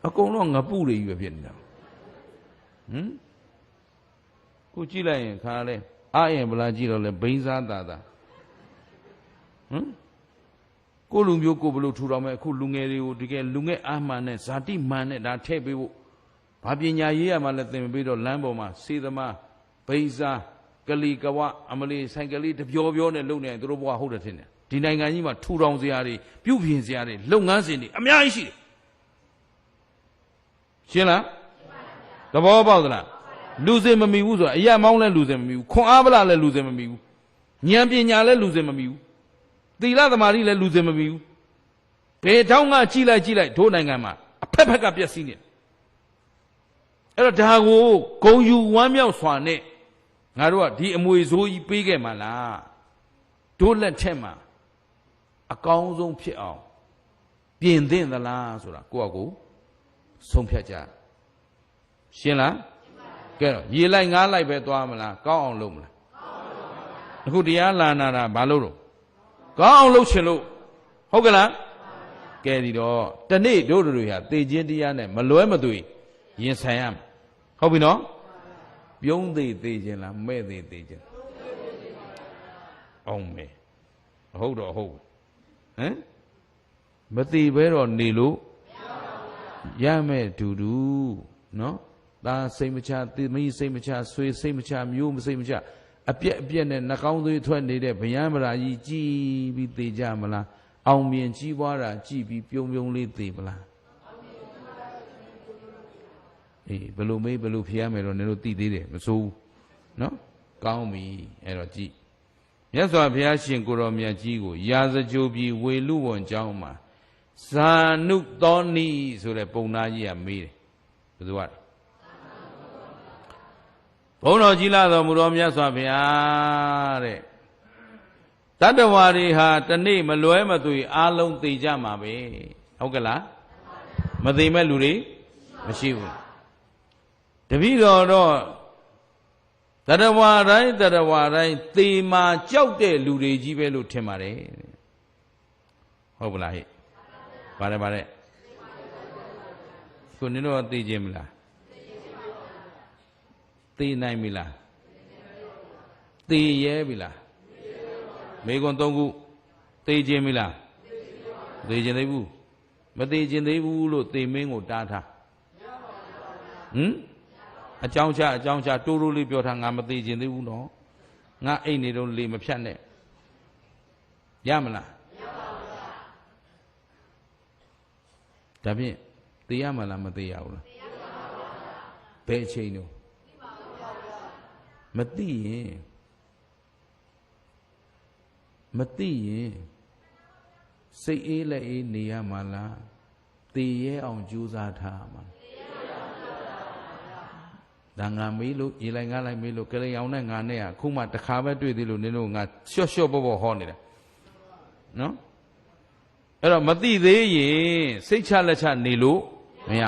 အကုန်လုံးငပုတွေကြီးပဲဖြစ်နေတာကိုကြည့်လိုက်ရင်ခါလဲအားရင်ဗလာကြည့်တော့လဲဘိန်းစားတာကိုလူမျိုးကိုဘလို့ထူတော်မဲ့အခုလူငယ်တွေကိုတကယ်လူငယ်အာမှန်နဲ့ဇာတိမှန်နဲ့ဒါထည့်ပေးဖို့ဘာပညာရေးရမှလည်းသင်ပေးတော့လမ်းပေါ်မှာစေသမားဘိန်းစားကလီကဝအမလီဆိုင်ကလေးတပြောပြောနဲ့လုံနေသူတို့ဘဝဟုတ်တယ်ထင်တယ်ဒီနိုင်ငံကြီးမှာထူထောင်စရာတွေပြုပြင်စရာတွေလုပ်ငန်းစဉ်တွေအများကြီးရှိတယ်ရှင်းလားသဘောပေါက်သလားလူစင်မမီဘူးဆိုတာအရာမောင်းလဲလူစင်မမီဘူးခွန်အားဗလာလဲလူစင်မမီဘူးဉာဏ်ပညာလဲလူစင်မမီဘူးသီလသမာဓိလဲလူစင်မမီဘူးဘယ်တောင်းကကြည့်လိုက်တို့နိုင်ငံမှာအဖက်ဖက်ကပြည့်စည်နေအဲ့တော့ဒါကိုဂုံယူဝမ်းမြောက်စွာနဲ့ငါတို့ကဒီအမွေဆိုးကြီးပေးခဲ့မှာလားတို့လက်ထက်မှာအကောင်းဆုံးဖြစ်အောင်ပြင်သင့်သလားဆိုတာကိုယ့်အကိုဆုံးဖြတ်ကြရှင်းလားကဲတော့ရေလိုက်ငားလိုက်ပဲသွားမလားကောင်းအောင်လုပ်မလားအခုတရားလာနာတာဘာလို့တော့ကောင်းအောင်လုပ်ချင်လို့ဟုတ်ကလားကဲဒီတော့တနေ့တို့တွေဟာသေခြင်းတရားနဲ့မလွဲမသွေရင်ဆိုင်ရမယ်ဟုတ်ပြီနော်ပြုံးသေးခြင်းလားမဲ့သေးခြင်းအောင်မယ်ဟုတ်တော့ဟုတ်ဟမ်မသေးပဲတော့နေလို့ရမယ်ဒူနော်သားစိတ်မချသမီးစိတ်မချဆွေစိတ်မချမျိုးမစိတ်မချအပြက်နဲ့နှကောင်းသွေးထွက်နေတဲ့ဗျံပရာကြီးကြည်ပြီးသေကြမလားအောင်မြင်ကြီးပွားတာကြည်ပြီးပြုံလေးသေမလားအေးဘယ်လိုမေးဘယ်လိုဖြေရမယ်တော့နင်တို့သိသေးတယ်မစိုးဘူးနော်ကောင်းပြီအဲ့တော့ကြည်မြတ်စွာဘုရားရှင်ကိုတော်မြတ်ကြီးကိုရာဇကြိုပြည်ဝေလူဝံကျောင်းမှာဇာနုသောနိဆိုတဲ့ပုံနာကြီးကမေးတယ်ဘယ်သူကဘုန်းတော်ကြီးလာတော်မူတော်မြတ်စွာဘုရားတဲ့တတ္တဝါတွေဟာတနေ့မလွဲမသွေအားလုံးသိကြမှာပဲဟုတ်ကလားမသိမဲ့လူတွေမရှိဘူးတပည့်တော်တော့တတဝါတိုင်းသေမာကြောက်တဲ့လူတွေကြီးပဲလို့ထင်ပါတယ်ဟုတ်ပလားဟဲ့ပါတယ်ခုနင်တို့သိခြင်းမလားသိနိုင်ပြီလားသိရဲပြီလားမေကွန်၃ခုသိခြင်းပြီလားသိခြင်းသေးဘူးမသိခြင်းသေးဘူးလို့သိမင်းကိုတားထားအကြောင်းချတိုးလေးပြောထားငါမသိခြင်းသေးဘူးနော်ငါအိတ်နေတော့လေမဖြတ်နဲ့ရမလားမရပါဘူးဗျာဒါဖြင့်သိရမလားမသိရဘူးလားသိရပါဘူးဗျာဘယ်အချိန်တော့သိပါဘူးဗျာမသိရင်စိတ်အေးလက်အေးနေရမှာလားသိရဲအောင်ကြိုးစားထားမှာဒါငါမေးလို့ရေလိုက်ငါလိုက်မေးလို့ကလေးအောင်နဲ့ငါနဲ့ကအခုမှတစ်ခါပဲတွေ့သေးလို့နင်တို့ငါရှော့ပေါ့ဟောနေတာနော်အဲ့တော့မသိသေးရင်စိတ်ချလက်ချနေလို့မရ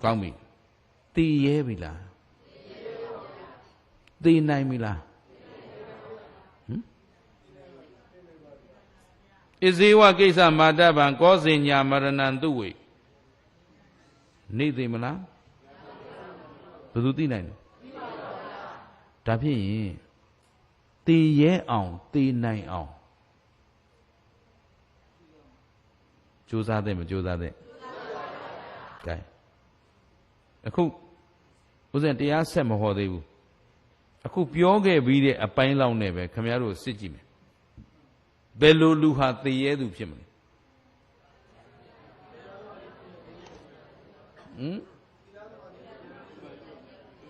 ကောင်းပြီသိရဲပြီလားသိနိုင်ပြီလားဣဇေဝကိစ္စမာတဗံကောဇင်ညာမရဏံသူဝေနေသိမလားဘယ်သူသိနိုင်လဲဒါဖြစ်ရင်သိရဲအောင်သိနိုင်အောင်ကြိုးစားတဲ့မကြိုးစားတဲ့ကဲအခုဦးဇင်းတရားဆက်မဟောသေးဘူးအခုပြောခဲ့ပြီးတဲ့အပိုင်းလောက်နဲ့ပဲခင်ဗျားတို့စစ်ကြည့်မယ်ဘယ်လိုလူဟာသိရဲသူဖြစ်မလဲ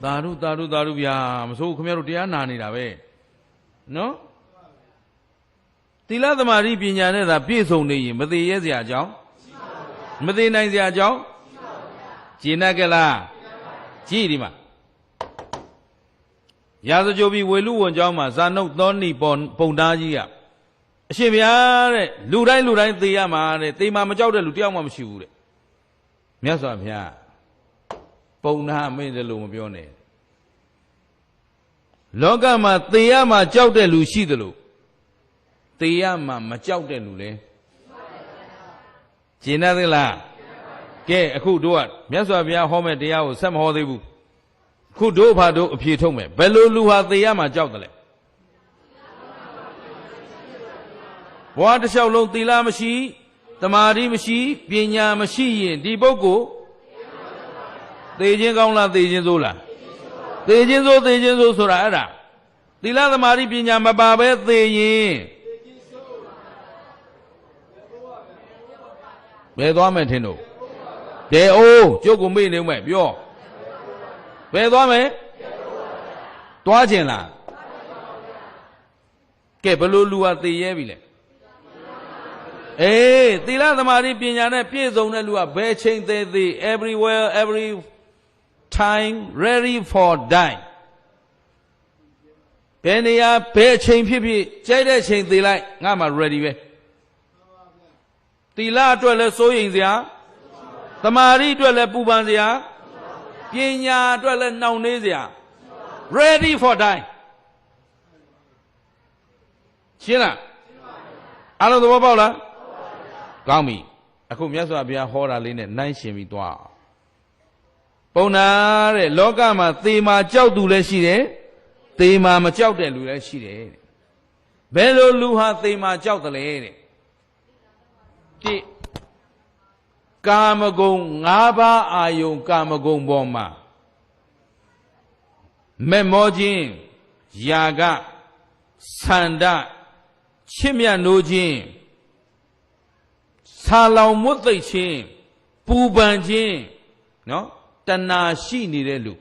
သာဓုဗျာမဆိုးခင်ဗျားတို့တရားနာနေတာပဲနော်သီလသမာဓိပညာနဲ့သာပြည့်စုံနေရင်မသိရဲစရာအကြောင်းမသိနိုင်စရာအကြောင်းကျင့်တတ်ကြလားကြည့်ဒီမှာရာဇကြိုပြီးဝေလူဝံကျောင်းမှာဇာနုတ်သောနိပုံသားကြီးက အရှင်ဗျာတဲ့လူတိုင်းသေရမှာတဲ့သေမှာမကြောက်တဲ့လူတယောက်မှမရှိဘူးတဲ့မြတ်စွာဘုရားပုံနာမင်းတယ်လို့မပြောနဲ့လောကမှာသေရမှာကြောက်တဲ့လူရှိသလိုသေရမှာမကြောက်တဲ့လူလဲကျင်နေသလားကဲအခုတို့ကမြတ်စွာဘုရားဟောမဲ့တရားကိုဆက်မဟောသေးဘူးခုတို့ဘာတို့အဖြေထုတ်မယ်ဘယ်လိုလူဟာသေရမှာကြောက်တယ်လဲဘဝတစ်လျှောက်လုံးသီလမရှိသမာဓိမရှိပညာမရှိရင်ဒီပုဂ္ဂိုလ်သေခြင်းကောင်းလားသေခြင်းဆိုးလားသေခြင်းဆိုးဆိုတာအဲ့ဒါသီလသမာဓိပညာမပါပဲသေရင်ဘယ်သွားမယ်ထင်တို့တဲအိုးကျုပ်ကိုမေ့နေဦးမယ်ပြောဘယ်သွားမယ်သွားခြင်းလားကဲဘယ်လိုလူဟာသေရဲပြီလဲအေးသီလသမာဓိပညာနဲ့ပြည့်စုံတဲ့လူကဘယ်ချိန်သေးသေး everywhere every time ready for die ဘယ်နေရာဘယ်ချိန်ဖြစ်ဖြစ်ကြိုက်တဲ့ချိန်သေလိုက်ငါမှ ready ပဲသီလအတွက်လည်းစိုးရိမ်စရာသမာဓိအတွက်လည်းပူပန်စရာပညာအတွက်လည်းနှောင့်နှေးစရာ ready for die ရှင်းလားအားလုံးသဘောပေါက်လားကောင်းပြီအခုမြတ်စွာဘုရားဟောတာလေးနဲ့နှိုင်းရှင်ပြီးသွားပုံနာတဲ့လောကမှာသေမာကြောက်သူလည်းရှိတယ်သေမာမကြောက်တဲ့လူလည်းရှိတယ်ဘယ်လိုလူဟာသေမာကြောက်တယ်လဲတဲ့တိကာမဂုဏ်၅ပါးအာယုံကာမဂုဏ်ပေါ်မှာမဲ့မောခြင်းယာကဆန္ဒချစ်မြတ်နိုးခြင်းဆာလောင်မွတ်သိပ်ခြင်းပူပန်ခြင်းနော်တဏှာရှိနေတဲ့လူ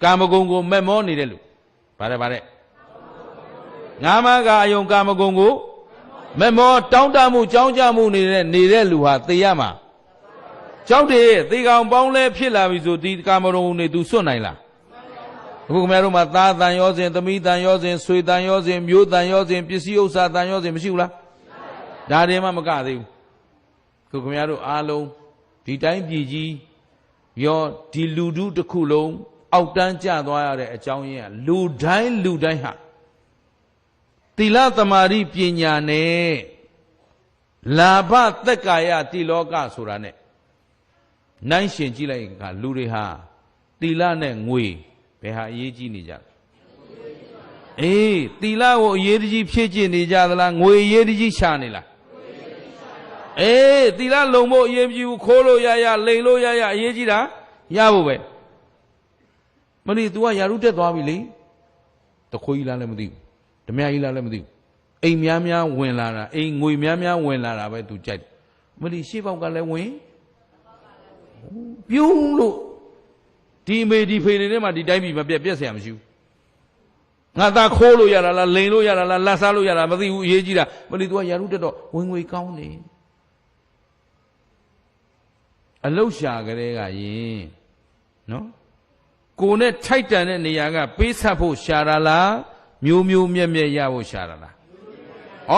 ကာမဂုဏ်ကိုမဲ့မောနေတဲ့လူဗါတဲ့ငါးပါးကအယုံကာမဂုဏ်ကိုမဲ့မောတောင်းတမှုကြောင်းကြမှုနေတဲ့လူဟာသေရမှာကြောက်တယ်သေကောင်ပေါင်းလဲဖြစ်လာပြီဆိုဒီကာမဂုဏ်တွေ तू စွန့်နိုင်လားအခုခင်ဗျားတို့မှာသားတန်ရောစဉ်သမီးတန်ရောစဉ်ဆွေတန်ရောစဉ်မျိုးတန်ရောစဉ်ပစ္စည်းဥစ္စာတန်ရောစဉ်မရှိဘူးလားဒါတွေမှမကသေးဘူးခုခင်ဗျားတို့အားလုံးဒီတိုင်းပြည်ကြီးရောဒီလူထုတစ်ခုလုံးအောက်တန်းကျသွားရတဲ့အကြောင်းရင်းကလူတိုင်းဟာသီလသမာဓိပညာနဲ့လာဘသက်ကာယတိလောကဆိုတာ ਨੇ နိုင်ရှင်ကြည့်လိုက်ကလူတွေဟာသီလနဲ့ငွေဘယ်ဟာအရေးကြီးနေကြလဲအေးသီလကိုအရေးကြီးဖြည့်ကျင့်နေကြသလားငွေအရေးကြီးရှာနေလားအေးသီလလုံဖို့အရေးကြီးဘူးခိုးလို့ရလိန်လို့ရအရေးကြီးတာရဖို့ပဲမလို့ तू ကယာရုတက်သွားပြီလေတခွေးကြီးလားလည်းမသိဘူးဓမြကြီးလားလည်းမသိဘူးအိမ်များဝင်လာတာအိမ်ငွေများဝင်လာတာပဲ तू ကြိုက်တယ်မလို့ရှေ့ပေါက်ကလည်းဝင်ပြုံးလို့ဒီမေဒီဖေနေထဲမှာဒီတိုင်းပြည်မပြက်เสียမရှိဘူးငါသားခိုးလို့ရတာလားလိန်လို့ရတာလားလက်စားလို့ရတာမသိဘူးအရေးကြီးတာမလို့ तू ကယာရုတက်တော့ဝင်ငွေကောင်းနေအလုရှာကလေးကယင်နော်ကိုနဲ့ထိုက်တန်တဲ့နေရာကပေးဆက်ဖို့ရှာတာလားမျိုးမြက်ရဖို့ရှာတာလားဩ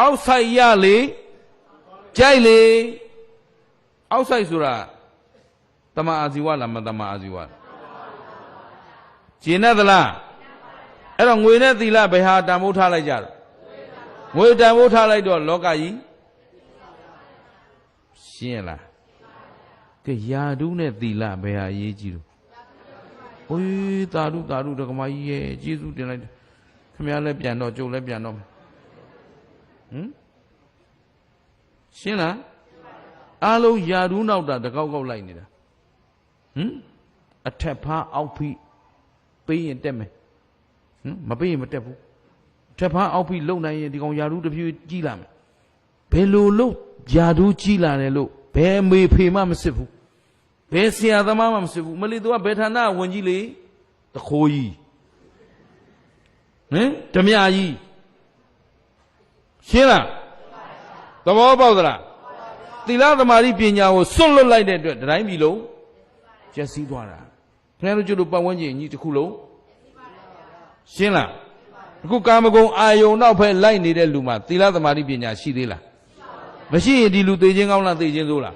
အောက်ဆိုင်ရလေကြိုက်လေအောက်ဆိုင်ဆိုတာတမအာဇီဝလားမတမအာဇီဝကျင်သလားအဲ့တော့ငွေနဲ့သီလဘယ်ဟာတန်ဖိုးထားလိုက်ကြတော့ငွေတန်ဖိုးထားလိုက်တော့လောကကြီးရှင်းလားကဲယာဓုနဲ့သီလဘယ်ဟာအရေးကြီးလို့ဝေးသာဓုဒကမကြီးရဲ့ကျေးဇူးတင်လိုက်ခင်ဗျားလည်းပြန်တော့ကျုပ်လည်းပြန်တော့ရှင်းလားအားလုံးယာဓုနောက်တာတကောက်လိုက်နေတာအထက်ဖားအောက်ဖိပေးရင်တက်မယ်မပေးရင်မတက်ဘူးထက်ဖားအောက်ဖိလုံနိုင်ရင်ဒီကောင်ယာဓုတစ်ဖြည်းကြီးလာမယ်ဘယ်လိုလို့ယာဓုကြီးလာတယ်လို့ဘယ်မေဖေမှမစစ်ဘူးဘယ်ဆရာသမားမှမစစ်ဘူးမလီသူကဘယ်ဌာနဝင်ကြီးလေတခိုးကြီးဓမြကြီးရှင်းလားသဘောပေါက်သလားသီလသမာဓိပညာကိုစွန့်လွတ်လိုက်တဲ့အတွက်တိုင်းပြည်လုံးကျက်စီးသွားတာခင်ဗျားတို့ကျတို့ပတ်ဝန်းကျင်ကြီးတစ်ခုလုံးရှင်းလား အခုကာမဂုဏ်အာယုံနောက်ဖက်လိုက်နေတဲ့လူမှာသီလသမာဓိပညာရှိသေးလားမရှိရင်ဒီလူသိချင်းကောင်းလားသိချင်းဆိုးလား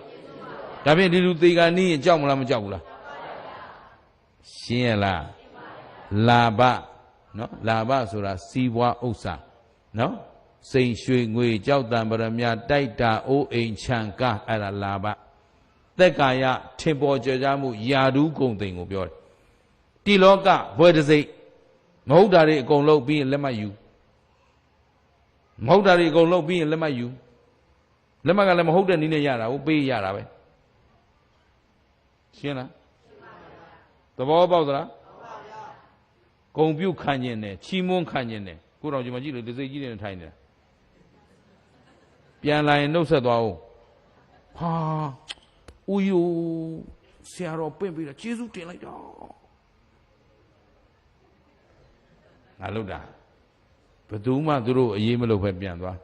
ဒါဖြင့်ဒီလူသိကနီးရင်ကြောက်မလားမကြောက်ဘူးလားရှင်းရလားလာဘနော်လာဘဆိုတာစီးပွားဥစ္စာနော်စိန်ရွှေငွေကြောက်တံပရမတိုက်တာအိုးအိမ်ချံကားအဲ့ဒါလာဘသက်ကာယထင်ပေါ်ကြကြမှုယာဓုဂုံသိမ်ကိုပြောတယ်တိလောကဘွယ်တစိတ်မဟုတ်တာတွေအကုန်လုံးပြီးရင်လက်မှတ်ယူမဟုတ်တာတွေအကုန်လုံးပြီးရင်လက်မှတ်ယူလက်မှတ်ကလည်းမဟုတ်တဲ့နည်းနဲ့ရတာကိုပေးရတာပဲရှင်းလားသဘောပေါက်သလားဂုံပြုတ်ခံခြင်းနဲ့ချီးမွမ်းခံခြင်းနဲ့ကိုတော်ကြီးမကြည့်လို့ဒီစိတ်ကြီးနေထိုင်နေတာပြန်လာရင်နှုတ်ဆက်သွားအောင်ဟာဦးယူဆရာတော်ပင့်ပြီးတော့ကျေးဇူးတင်လိုက်တော့ငါလုပ်တာဘယ်သူမှသူတို့အေးမလုပ်ပဲပြန်သွား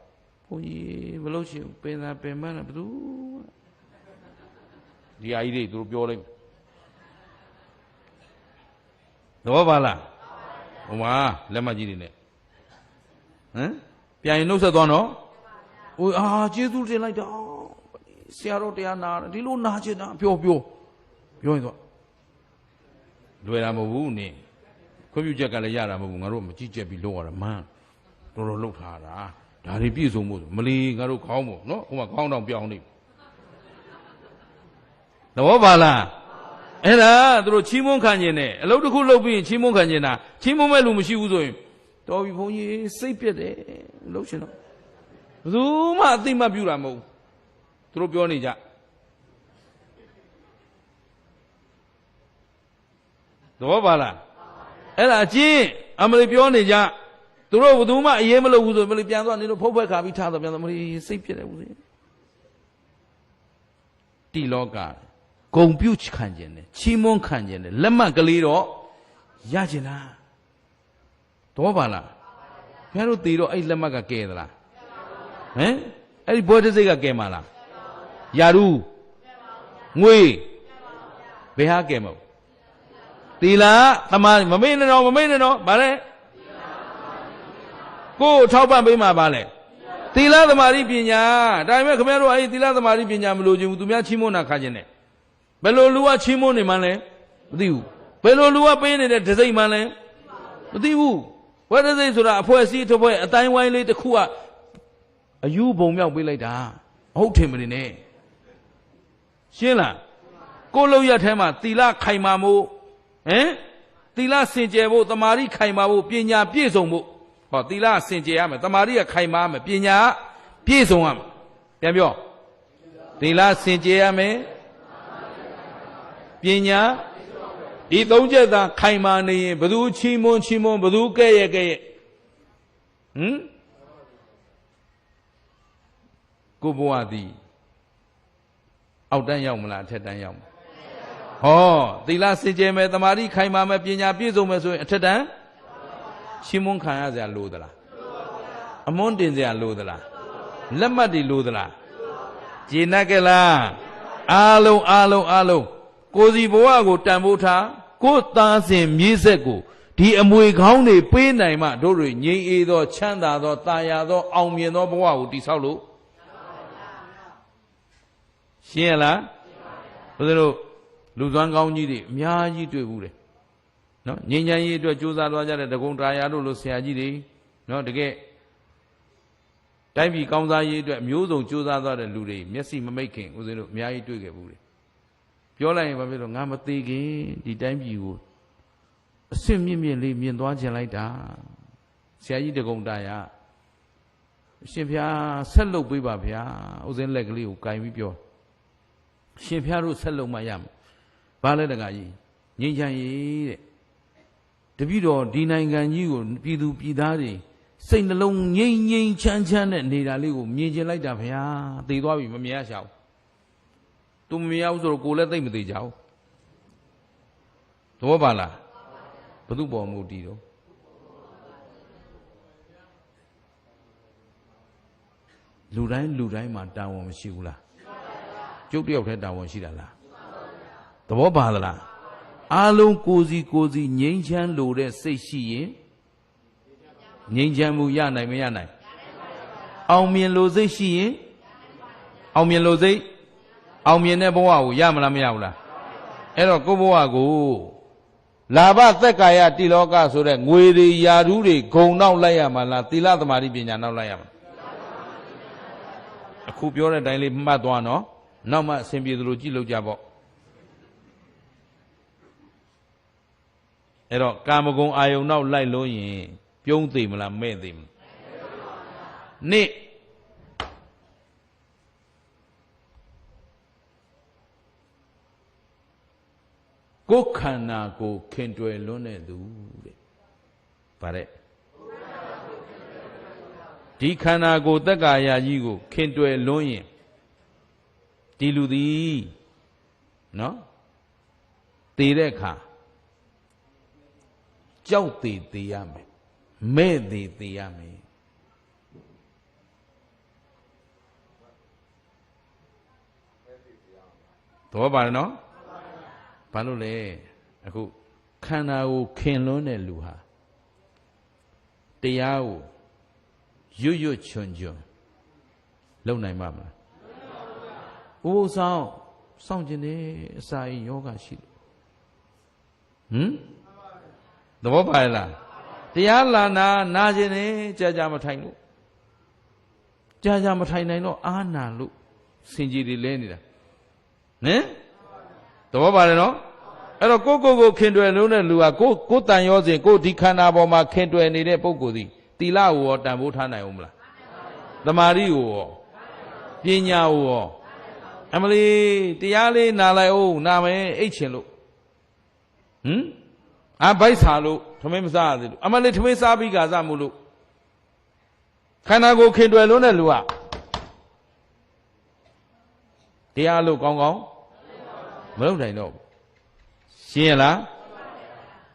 ဘုန်းကြီးမလုပ်ရှင်ပင်သာပင်မနဲ့ဘယ်သူဒီအကြီးတွေသူတို့ပြောလိုက်တော့ပါလားဟိုမှာလက်မကြီးတွေနဲ့ဟမ်ပြန်ရင်နှုတ်ဆက်သွားနော်ဟိုကျေးဇူးတင်လိုက်တော့ဆရာတော်တရားနာဒီလိုနာချင်တာပြောရင်တော့လွယ်တာမဟုတ်ဘူးနင်ခွင့်ပြုချက်ကလည်းရတာမဟုတ်ဘူးငါတို့မကြည့်ချက်ပြီးလုပ်ရတာမှန်တော်တော်လှုပ်ထားတာဒါတွေပြည့်စုံဖို့မလီငါတို့ခေါင်းမို့နော်ဟိုမှာခေါင်းတောင်ပြောင်းနေသဘောပါလားအဲ့ဒါသူတို့ချီးမွမ်းခံခြင်းနဲ့အလုပ်တစ်ခုလုပ်ပြီးရင်ချီးမွမ်းခံခြင်းတာချီးမွမ်းမဲ့လူမရှိဘူးဆိုရင်တော်ပြီဘုန်းကြီးစိတ်ပြက်တယ်လုပ်ရှင်တော့ဘယ်သူမှအသိမှတ်ပြုတာမဟုတ်သူတို့ပြောနေကြသဘောပါလားအဲ့ဒါအချင်းအမလီပြောနေကြသူတို့ဘယ်သူမှအရေးမလုပ်ဘူးဆိုမလီပြန်သွားနေလို့ဖုတ်ဖက်ခါပြီးထားတော့ပြန်တော့မလီစိတ်ပြက်တယ်ဦးဇင်းတိလောကဂုံပြုတ်ခံခြင်းနဲ့ချီးမွမ်းခံခြင်းနဲ့လက်မှတ်ကလေးတော့ရခြင်းလားသဘောပါလားခင်ဗျားတို့သိတော့အဲ့လက်မှတ်ကကဲသလားဟမ်အဲ့ဒီဘွဲတစိတ်ကကဲမှာလားယာရုငွေဘယ်ဟာကဲမဟုတ်သီလသမာဓိမမေ့နဲ့တော့ဗါလဲကိုယ်ထောက်ပံ့ပေးမှာဗါလဲသီလသမာဓိပညာဒါပေမဲ့ခင်ဗျားတို့အဲ့ဒီသီလသမာဓိပညာမလို့ခြင်းဘူးသူများချီးမွမ်းတာခါခြင်းနဲ့ဘယ်လိုလူကချီးမွမ်းနေမှလဲမသိဘူးဘယ်လိုလူကပေးနေတဲ့ဒစိမ့်မှလဲမသိဘူးဝဲဒစိမ့်ဆိုတာအဖွဲ့အစည်းတစ်ဖွဲ့အတိုင်းဝိုင်းလေးတစ်ခုကအယူဘုံမြောက်ပေးလိုက်တာဟုတ်ထင်မနေနဲ့ရှင်းလားကိုလုံးရထဲမှာသီလခိုင်မာမှုဟမ်သီလစင်ကြယ်ဖို့တမာရီခိုင်မာဖို့ပညာပြည့်စုံဖို့ဟောသီလစင်ကြယ်ရမယ်တမာရီကခိုင်မာမယ်ပညာပြည့်စုံရမယ်ပြန်ပြောသီလစင်ကြယ်ရမယ်ပညာဒီသုံးချက်သာခိုင်မာနေရင်ဘသူချီးမွမ်းဘသူကဲ့ရဲ့ဟမ်ကိုဘဝသည်အောက်တန်းရောက်မလားအထက်တန်းရောက်မလားဟောသီလစင်ကြယ်မယ်တမာတိခိုင်မာမယ်ပညာပြည့်စုံမယ်ဆိုရင်အထက်တန်းချီးမွမ်းခံရစရာလိုသလားအမွန်းတင်စရာလိုသလားလက်မှတ်တွေလိုသလားကျေနပ်ကြလားအားလုံးကိုယ်စီဘဝကိုတန်ဖိုးထားကိုယ်သားစဉ်မြေးဆက်ကိုဒီအမွေခေါင်းတွေပေးနိုင်မှတို့တွေငြိမ်အေးသောချမ်းသာသောတာယာသောအောင်မြင်သောဘဝကိုတည်ဆောက်လို့ရှင်းရလားဘုရားတို့လူသွမ်းကောင်းကြီးတွေအများကြီးတွေ့ဘူးတယ်နော်ငြိမ်းချမ်းရေးအတွက်ကြိုးစားသွားကြတဲ့တကုံတာယာတို့လိုဆရာကြီးတွေနော်တကယ်တိုင်းပြည်ကောင်းစားရေးအတွက်မျိုးစုံကြိုးစားသွားတဲ့လူတွေမျက်စိမမိတ်ခင်ဦးဇင်းတို့အများကြီးတွေ့ခဲ့ဘူးတယ်ပြောလိုက်ရင်ဘာဖြစ်လို့ငါမသေးခင်ဒီတိုင်းပြည်ကိုအစ်စ်မြင့်လေးမြင်သွားခြင်းလိုက်တာဆရာကြီးတကုံတာယာအရှင်ဘုရားဆက်လုပ်ပေးပါဗျာဦးဇင်းလက်ကလေးကိုကင်ပြီးပြောရှင်ဘုရားတို့ဆက်လုပ်မှရမယ်ဘာလဲတကကြီးငြိမ်းချမ်းရေးတဲ့တပည့်တော်ဒီနိုင်ငံကြီးကိုပြည်သူပြည်သားတွေစိတ်နှလုံးငြိမ်ချမ်းနဲ့နေတာလေးကိုမြင်ကျင်လိုက်တာဗျာသိသွားပြီမမြင်ရရှာဘူးသူမမြင်ရဘူးဆိုတော့ကိုယ်လည်းသိမသိကြဘူးသဘောပါလားဘု து ပေါ်မူတည်တော့လူတိုင်းမှာတာဝန်မရှိဘူးလားကျုပ်တယောက်တည်းတာဝန်ရှိတာလားသဘောပါသလားအားလုံးကိုစီငြိမ်းချမ်းလို့တဲ့စိတ်ရှိရင် ငြိမ်းချမ်းမှုရနိုင်မရနိုင်အောင်မြင်လို့စိတ်ရှိရင်အောင်မြင်လို့စိတ်အောင်မြင်တဲ့ဘဝကိုရမလားမရဘူးလားအဲ့တော့ကိုယ့်ဘဝကိုလာဘသက်ကာယတိလောကဆိုတဲ့ငွေတွေယာဓုတွေဂုံနောက်လိုက်ရမှာလားသီလသမာဓိပညာနောက်လိုက်ရမှာအခုပြောတဲ့အတိုင်းလေးမှတ်သွားနော်နောက်မှအစဉ်ပြေသလိုကြည့်လို့ကြပေါ့အဲ့တော့ကာမဂုဏ်အာယုံနောက်လိုက်လို့ရင်ပြုံးသိမလားမဲ့သိမလားနေ့ကိုယ်ခန္ဓာကိုခင်တွယ်လွန်းတဲ့သူတဲ့ဗါတဲ့ဒီခန္ဓာကိုယ်သက်္ကာယကြီးကိုခင်တွယ်လွန်းရင်ဒီလူသည်နော်တည်တဲ့အခါကြောက်သေးသေးရမယ်မဲ့သေးသေးရမယ်တော့ပါနော်ဘာလို့လဲအခုခန္ဓာကိုခင်လွန်းတဲ့လူဟာတရားကိုရွတ်ရွတ်ချွန်ချွန်လုံနိုင်မှာမလားဥပုသ်စောင့်ခြင်းနဲ့အစာအိမ်ယောဂရှိလို့သဘောပါလားတရားလာနာခြင်းနဲ့ကြာမထိုင်လို့ကြာမထိုင်နိုင်တော့အာနာလို့စင်ကြီးတွေလဲနေတာသဘောပါတယ်နော်အဲ့တော့ကိုခင်တွယ်လုံးတဲ့လူဟာကိုတန်ရောစဉ်ကိုဒီခန္ဓာပေါ်မှာခင်တွယ်နေတဲ့ပုဂ္ဂိုလ်သည်သီလကိုရောတန်ဖိုးထားနိုင်အောင်မလားသမာဓိကိုရောပညာကိုရောအမလီတရားလေးနာလိုက်အောင်နာမယ်အိတ်ချင်လို့ဘိုက်စာလို့ထမင်းမစားရသေးလို့အမလီထမင်းစားပြီးကစားမှုလို့ခန္ဓာကိုခင်တွယ်လုံးတဲ့လူဟာတရားလို့ကောင်းကောင်းမလုပ်နိုင်တော့ဘူးရှင်းရလား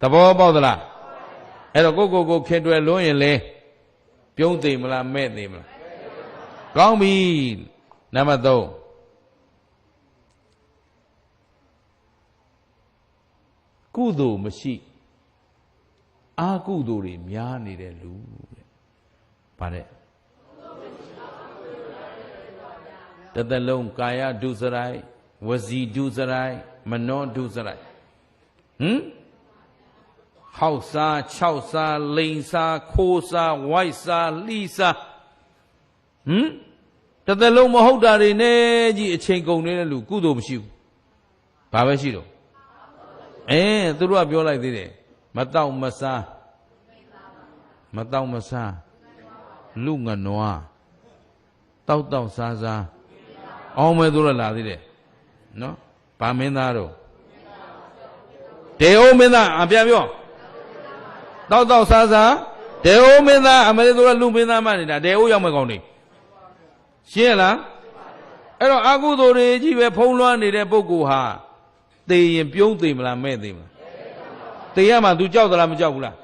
သဘောပေါက်သလားအဲ့တော့ကိုခင်တွယ်လွန်းရင်လေပြုံးသိမလားမဲ့သိမလားကောင်းပြီနံပါတ်3ကုသိုလ်မရှိအာကုသိုလ်တွေများနေတဲ့လူတဲ့ဗါတဲ့တသက်လုံးကာယဒုစရိုက်ဝစီဒုစရိုက်မနောဒုစရိုက်ဟောက်စား၆စားလိန်စားခိုးစားဝိုက်စားလှီးစားတသက်လုံးမဟုတ်တာတွေနဲ့ကြီးအချိန်ကုန်နေတဲ့လူကုသိုလ်မရှိဘူးဘာပဲရှိတော့သူတို့ကပြောလိုက်သေးတယ်မတောက်မစားလူငနွားတောက်စားအောင်မဲသူတို့လာသေးတယ်နော်ဗာမင်းသားတို့တေအိုမင်းသားအပြန်ပြောတောက်စားတေအိုမင်းသားအမေတို့ကလူမင်းသားမှနေတာတေအိုရောက်မဲ့ကောင်းနေရှင်းလားအဲ့တော့အကုသိုလ်တွေကြီးပဲဖုံးလွှမ်းနေတဲ့ပုဂ္ဂိုလ်ဟာသေရင်ပြုံးသေမလားမဲ့သေမလားသေရမှာ तू ကြောက်သလားမကြောက်ဘူးလား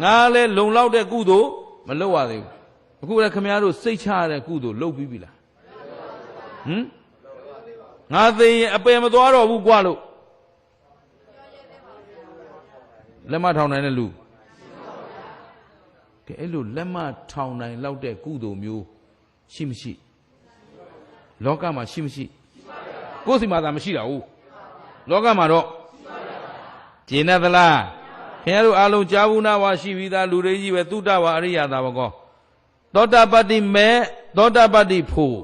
ငါလဲလုံလောက်တဲ့ကုသိုလ်မလုပ်ရသေးဘူးအခုလည်းခမည်းတော်စိတ်ချရတဲ့ကုသိုလ်လုပ်ပြီးပြီလားငါသေရင်အပယ်မသွားတော့ဘူးကွာလို့လက်မထောင်နိုင်တဲ့လူကဲအဲ့လိုလက်မထောင်နိုင်လောက်တဲ့ကုသိုလ်မျိုးရှိမရှိလောကမှာရှိမရှိကိုယ်စီမှာသာမရှိတာဟုတ်လောကမှာတော့ကျင်သလားခင်ဗျားတို့အားလုံးကြားဘူးနာဝါရှိပြီးသားလူတွေကြီးပဲသုတဝါအရိယသာဘကောသောတာပတ္တိမဲသောတာပတ္တိဖို့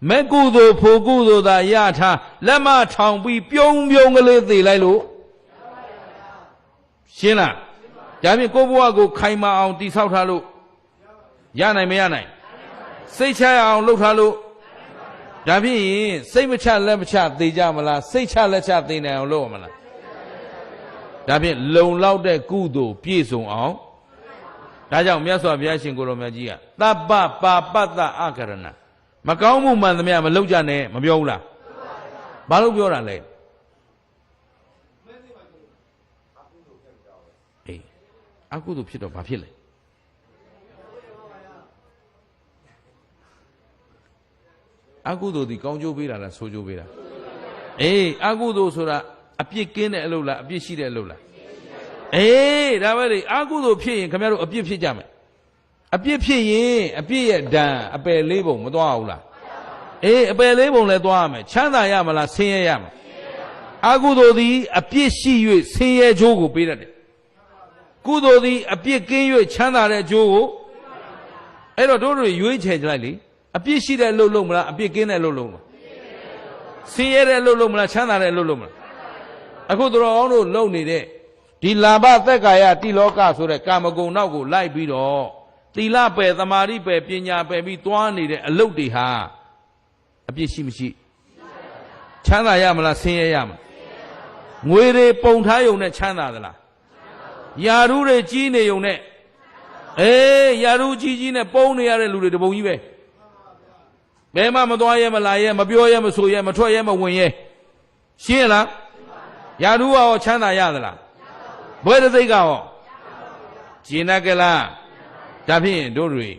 မဲကုသိုလ်ဖို့ကုသိုလ်သာရထားလက်မထောင်ပြီးပြုံးကလေးသေလိုက်လို့ရှင်းလားဒါဖြင့်ကိုယ့်ဘဝကိုခိုင်မာအောင်တိဆောက်ထားလို့ရနိုင်မရနိုင်စိတ်ချရအောင်လုပ်ထားလို့ဒါဖြင့်စိတ်မချလက်မချသေကြမလားစိတ်ချလက်ချသေနိုင်အောင်လုပ်ရမလားဒါဖြင့်လုံလောက်တဲ့ကုသိုလ်ပြည့်စုံအောင်ဒါကြောင့်မြတ်စွာဘုရားရှင်ကိုရောမြတ်ကြီးကသဗ္ဗပါပတ္တအကရဏမကောင်းမှုမှန်သမျှမလုပ်ကြနဲ့မပြောဘူးလားဘာလို့ပြောတာလဲအေးအကုသိုလ်ဖြစ်တော့ဘာဖြစ်လဲအကုသိုလ်ဒီကောင်းကျိုးပေးတာလားဆိုးကျိုးပေးတာအေးအကုသိုလ်ဆိုတာအပြစ်ကင်းတဲ့အလုပ်လားအပြစ်ရှိတဲ့အလုပ်လားအေးဒါပဲလေအကုသိုလ်ဖြစ်ရင်ခင်ဗျားတို့အပြစ်ဖြစ်ကြမယ် အပြစ်ဖြစ်ရင်အပြစ်ရဲ့ဒဏ်အပယ်လေးပုံမသွားဘူးလားအပယ်လေးပုံလည်းသွားရမယ်ချမ်းသာရမလားဆင်းရဲရမလားအကုသိုလ်သည်အပြစ်ရှိ၍ဆင်းရဲချိုးကိုပေးတတ်တယ်ကုသိုလ်သည်အပြစ်ကင်း၍ချမ်းသာတဲ့အကျိုးကိုအဲ့တော့တို့ရွေးချယ်ကြလိုက်လေအပြစ်ရှိတဲ့အလုပ်လုပ်မလားအပြစ်ကင်းတဲ့အလုပ်လုပ်မလားဆင်းရဲတဲ့အလုပ်လုပ်မလားချမ်းသာတဲ့အလုပ်လုပ်မလားအခုတို့အောင်တို့လုပ်နေတဲ့ဒီလာဘသက်ကာယတိလောကဆိုတဲ့ကာမဂုဏ်နောက်ကိုလိုက်ပြီးတော့သီလပယ်သမာဓိပယ်ပညာပယ်ပြီးသွားနေတဲ့အလုပ်တွေဟာအပြစ်ရှိမရှိချမ်းသာရမလားဆင်းရဲရမလားငွေတွေပုံထားယုံနဲ့ချမ်းသာသလားယာရုတွေကြီးနေယုံနဲ့ယာရုကြီးနဲ့ပုံနေရတဲ့လူတွေတပုံကြီးပဲဘယ်မှမသွားရဲမလာရဲမပြောရဲမဆိုရဲမထွက်ရဲမဝင်ရဲရှင်းလားယာရုကရောချမ်းသာရသလားဘွဲတသိက်ကရောကျင်နာကလားဒါဖြင့်တို့တွေ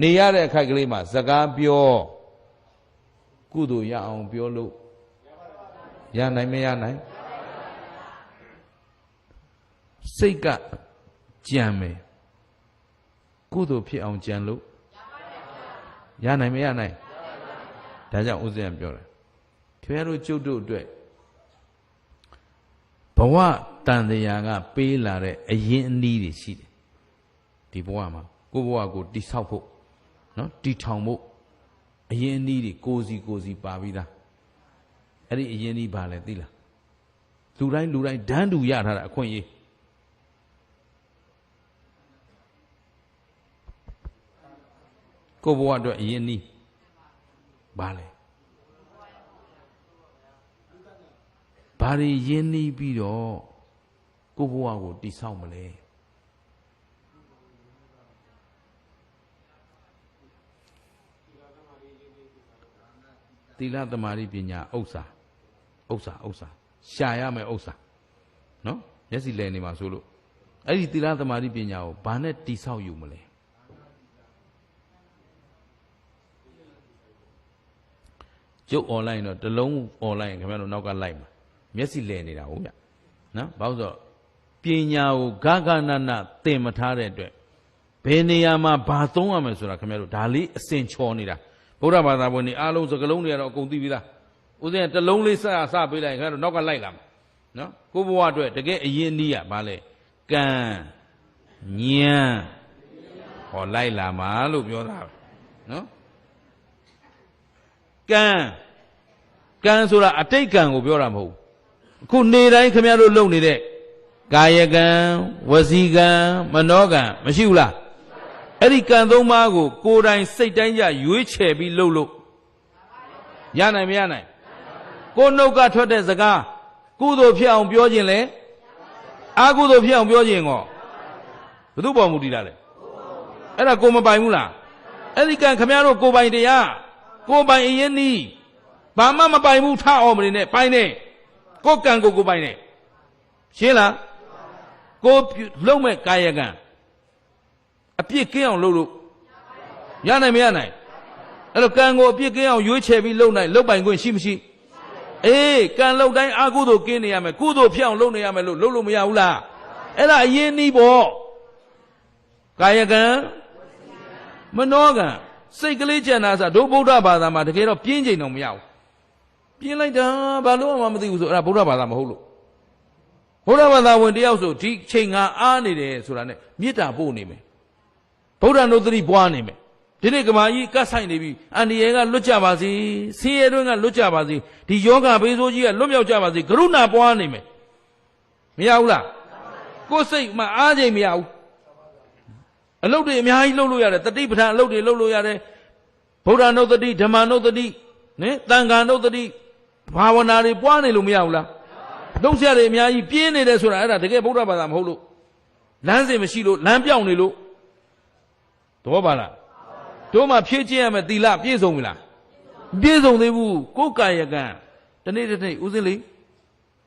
နေရတဲ့အခိုက်ကလေးမှာစကားပြောကုသိုလ်ရအောင်ပြောလို့ရနိုင်မရနိုင်စိတ်ကကြံမယ်ကုသိုလ်ဖြစ်အောင်ကြံလို့ရနိုင်မရနိုင်ဒါကြောင့်ဥစဉ်ပြောတယ်ခင်ဗျားတို့ကျုပ်တို့အတွက်ဘဝတန်တရားကပေးလာတဲ့အရင်အနည်းတွေရှိတယ်ဒီဘဝမှာကိုယ့်ဘဝကိုတိဆောက်ဖို့နော်တီထောင်ဖို့အရင်အနည်းတွေကိုစီပါပြီးသားအဲ့ဒီအရင်အနည်းပါလဲသိလားလူတိုင်းဒန်းတူရထားတာအခွင့်အရေးကိုယ့်ဘဝအတွက်အရင်အနည်းပါလဲဘာတွေရင်းနှီးပြီးတော့ကိုယ့်ဘဝကိုတိဆောက်မလဲသီလသမာဓိပညာဥစ္စာရှာရမယ်ဥစ္စာနော်မျက်စိလည်နေမှာဆိုလို့အဲ့ဒီသီလသမာဓိပညာကိုဘာနဲ့တိဆောက်ယူမလဲကျုပ် online တော့တလုံး online ခင်ဗျားတို့နောက်ကလိုက်မှာမျက်စိလဲနေတာဟုတ်ဗျနော်ဘာလို့ဆိုတော့ပညာကိုဂဂနနသင်မထားတဲ့အတွက်ဘယ်နေရာမှာဘာသုံးရမယ်ဆိုတာခင်ဗျားတို့ဒါလေးအစင်ချော်နေတာဗုဒ္ဓဘာသာဝင်တွေအားလုံးစကလုံးတွေကတော့အကုန်သိပြီလားဥစဉ်တလုံးလေးစပေးလိုက်ခင်ဗျားတို့နောက်ကလိုက်လာမှာနော်ကိုဘဝအတွက်တကယ်အရင်နည်းကဘာလဲကံဉာဏ်ဟောလိုက်လာမှာလို့ပြောတာနော်ကံဆိုတာအတိတ်ကံကိုပြောတာမဟုတ်အခုနေတိုင်းခင်ဗျားတို့လုပ်နေတဲ့ကာယကံဝစီကံမနောကံမရှိဘူးလားအဲ့ဒီကံသုံးပါးကိုကိုယ်တိုင်စိတ်တိုင်းကြရွေးချယ်ပြီးလုပ်လို့ရနိုင်မရနိုင်ကိုယ်နှုတ်ကထွက်တဲ့စကားကုသိုလ်ဖြစ်အောင်ပြောခြင်းလေအကုသိုလ်ဖြစ်အောင်ပြောခြင်းကောဘယ်သူပေါ်မူတည်တာလဲအဲ့ဒါကိုမပိုင်ဘူးလားအဲ့ဒီကံခင်ဗျားတို့ကိုယ်ပိုင်တရားကိုယ်ပိုင်အရင်နီးဘာမှမပိုင်ဘူးထအောင်မနေနဲ့ပိုင်နေကိုယ်ကံကိုပိုင်နေရှင်းလားကိုလုံးမဲ့ကာယကံအပြစ်ကင်းအောင်လုပ်လို့ရနိုင်မရနိုင်အဲ့တော့ကံကိုအပြစ်ကင်းအောင်ရွေးချယ်ပြီးလုပ်နိုင်လုပ်ပိုင်ခွင့်ရှိမရှိကံလုပ်တိုင်းအကုသိုလ်ကင်းနေရမယ်ကုသိုလ်ဖြစ်အောင်လုပ်နေရမယ်လို့လုပ်လို့မရဘူးလားအဲ့ဒါအရင်နီးပေါ့ကာယကံမနောကံစိတ်ကလေးကြံတာဆိုတို့ဗုဒ္ဓဘာသာမှာတကယ်တော့ပြင်းချိန်တော့မရဘူးပြင်းလိုက်တာဘာလို့မှမသိဘူးဆိုအဲ့ဒါဗုဒ္ဓဘာသာမဟုတ်လို့ဗုဒ္ဓဘာသာဝင်တယောက်ဆိုဒီချိန်ငါအားနေတယ်ဆိုတာနဲ့မေတ္တာပို့နေမယ်ဗုဒ္ဓနုတ္တိပွားနေမယ်ဒီနေ့ကမာကြီးကတ်ဆိုင်နေပြီအန္တရာယ်ကလွတ်ကြပါစေဆင်းရဲတွင်းကလွတ်ကြပါစေဒီယောဂဘေးဆိုးကြီးကလွတ်မြောက်ကြပါစေကရုဏာပွားနေမယ်မရဘူးလားကိုယ်စိတ်မှာအားချိန်မရဘူးအလုပ်တွေအများကြီးလုပ်လို့ရတယ်တတိပဋ္ဌာန်အလုပ်တွေလုပ်လို့ရတယ်ဗုဒ္ဓနုတ္တိဓမ္မနုတ္တိနဲ့တန်ခါနုတ္တိဘာဝနာတွေပွားနေလို့မရဘူးလားလုံးဆရာတွေအများကြီးပြင်းနေတယ်ဆိုတာအဲ့ဒါတကယ်ဗုဒ္ဓဘာသာမဟုတ်လို့လမ်းစဉ်မရှိလို့လမ်းပြောင်းနေလို့သဘောပါလားတို့မှဖြည့်ကျင့်ရမယ်သီလပြည့်စုံပြီလားပြည့်စုံသေးဘူးကိုယ်ကာယကံတနေ့တစ်နေ့ဦးစင်းလေး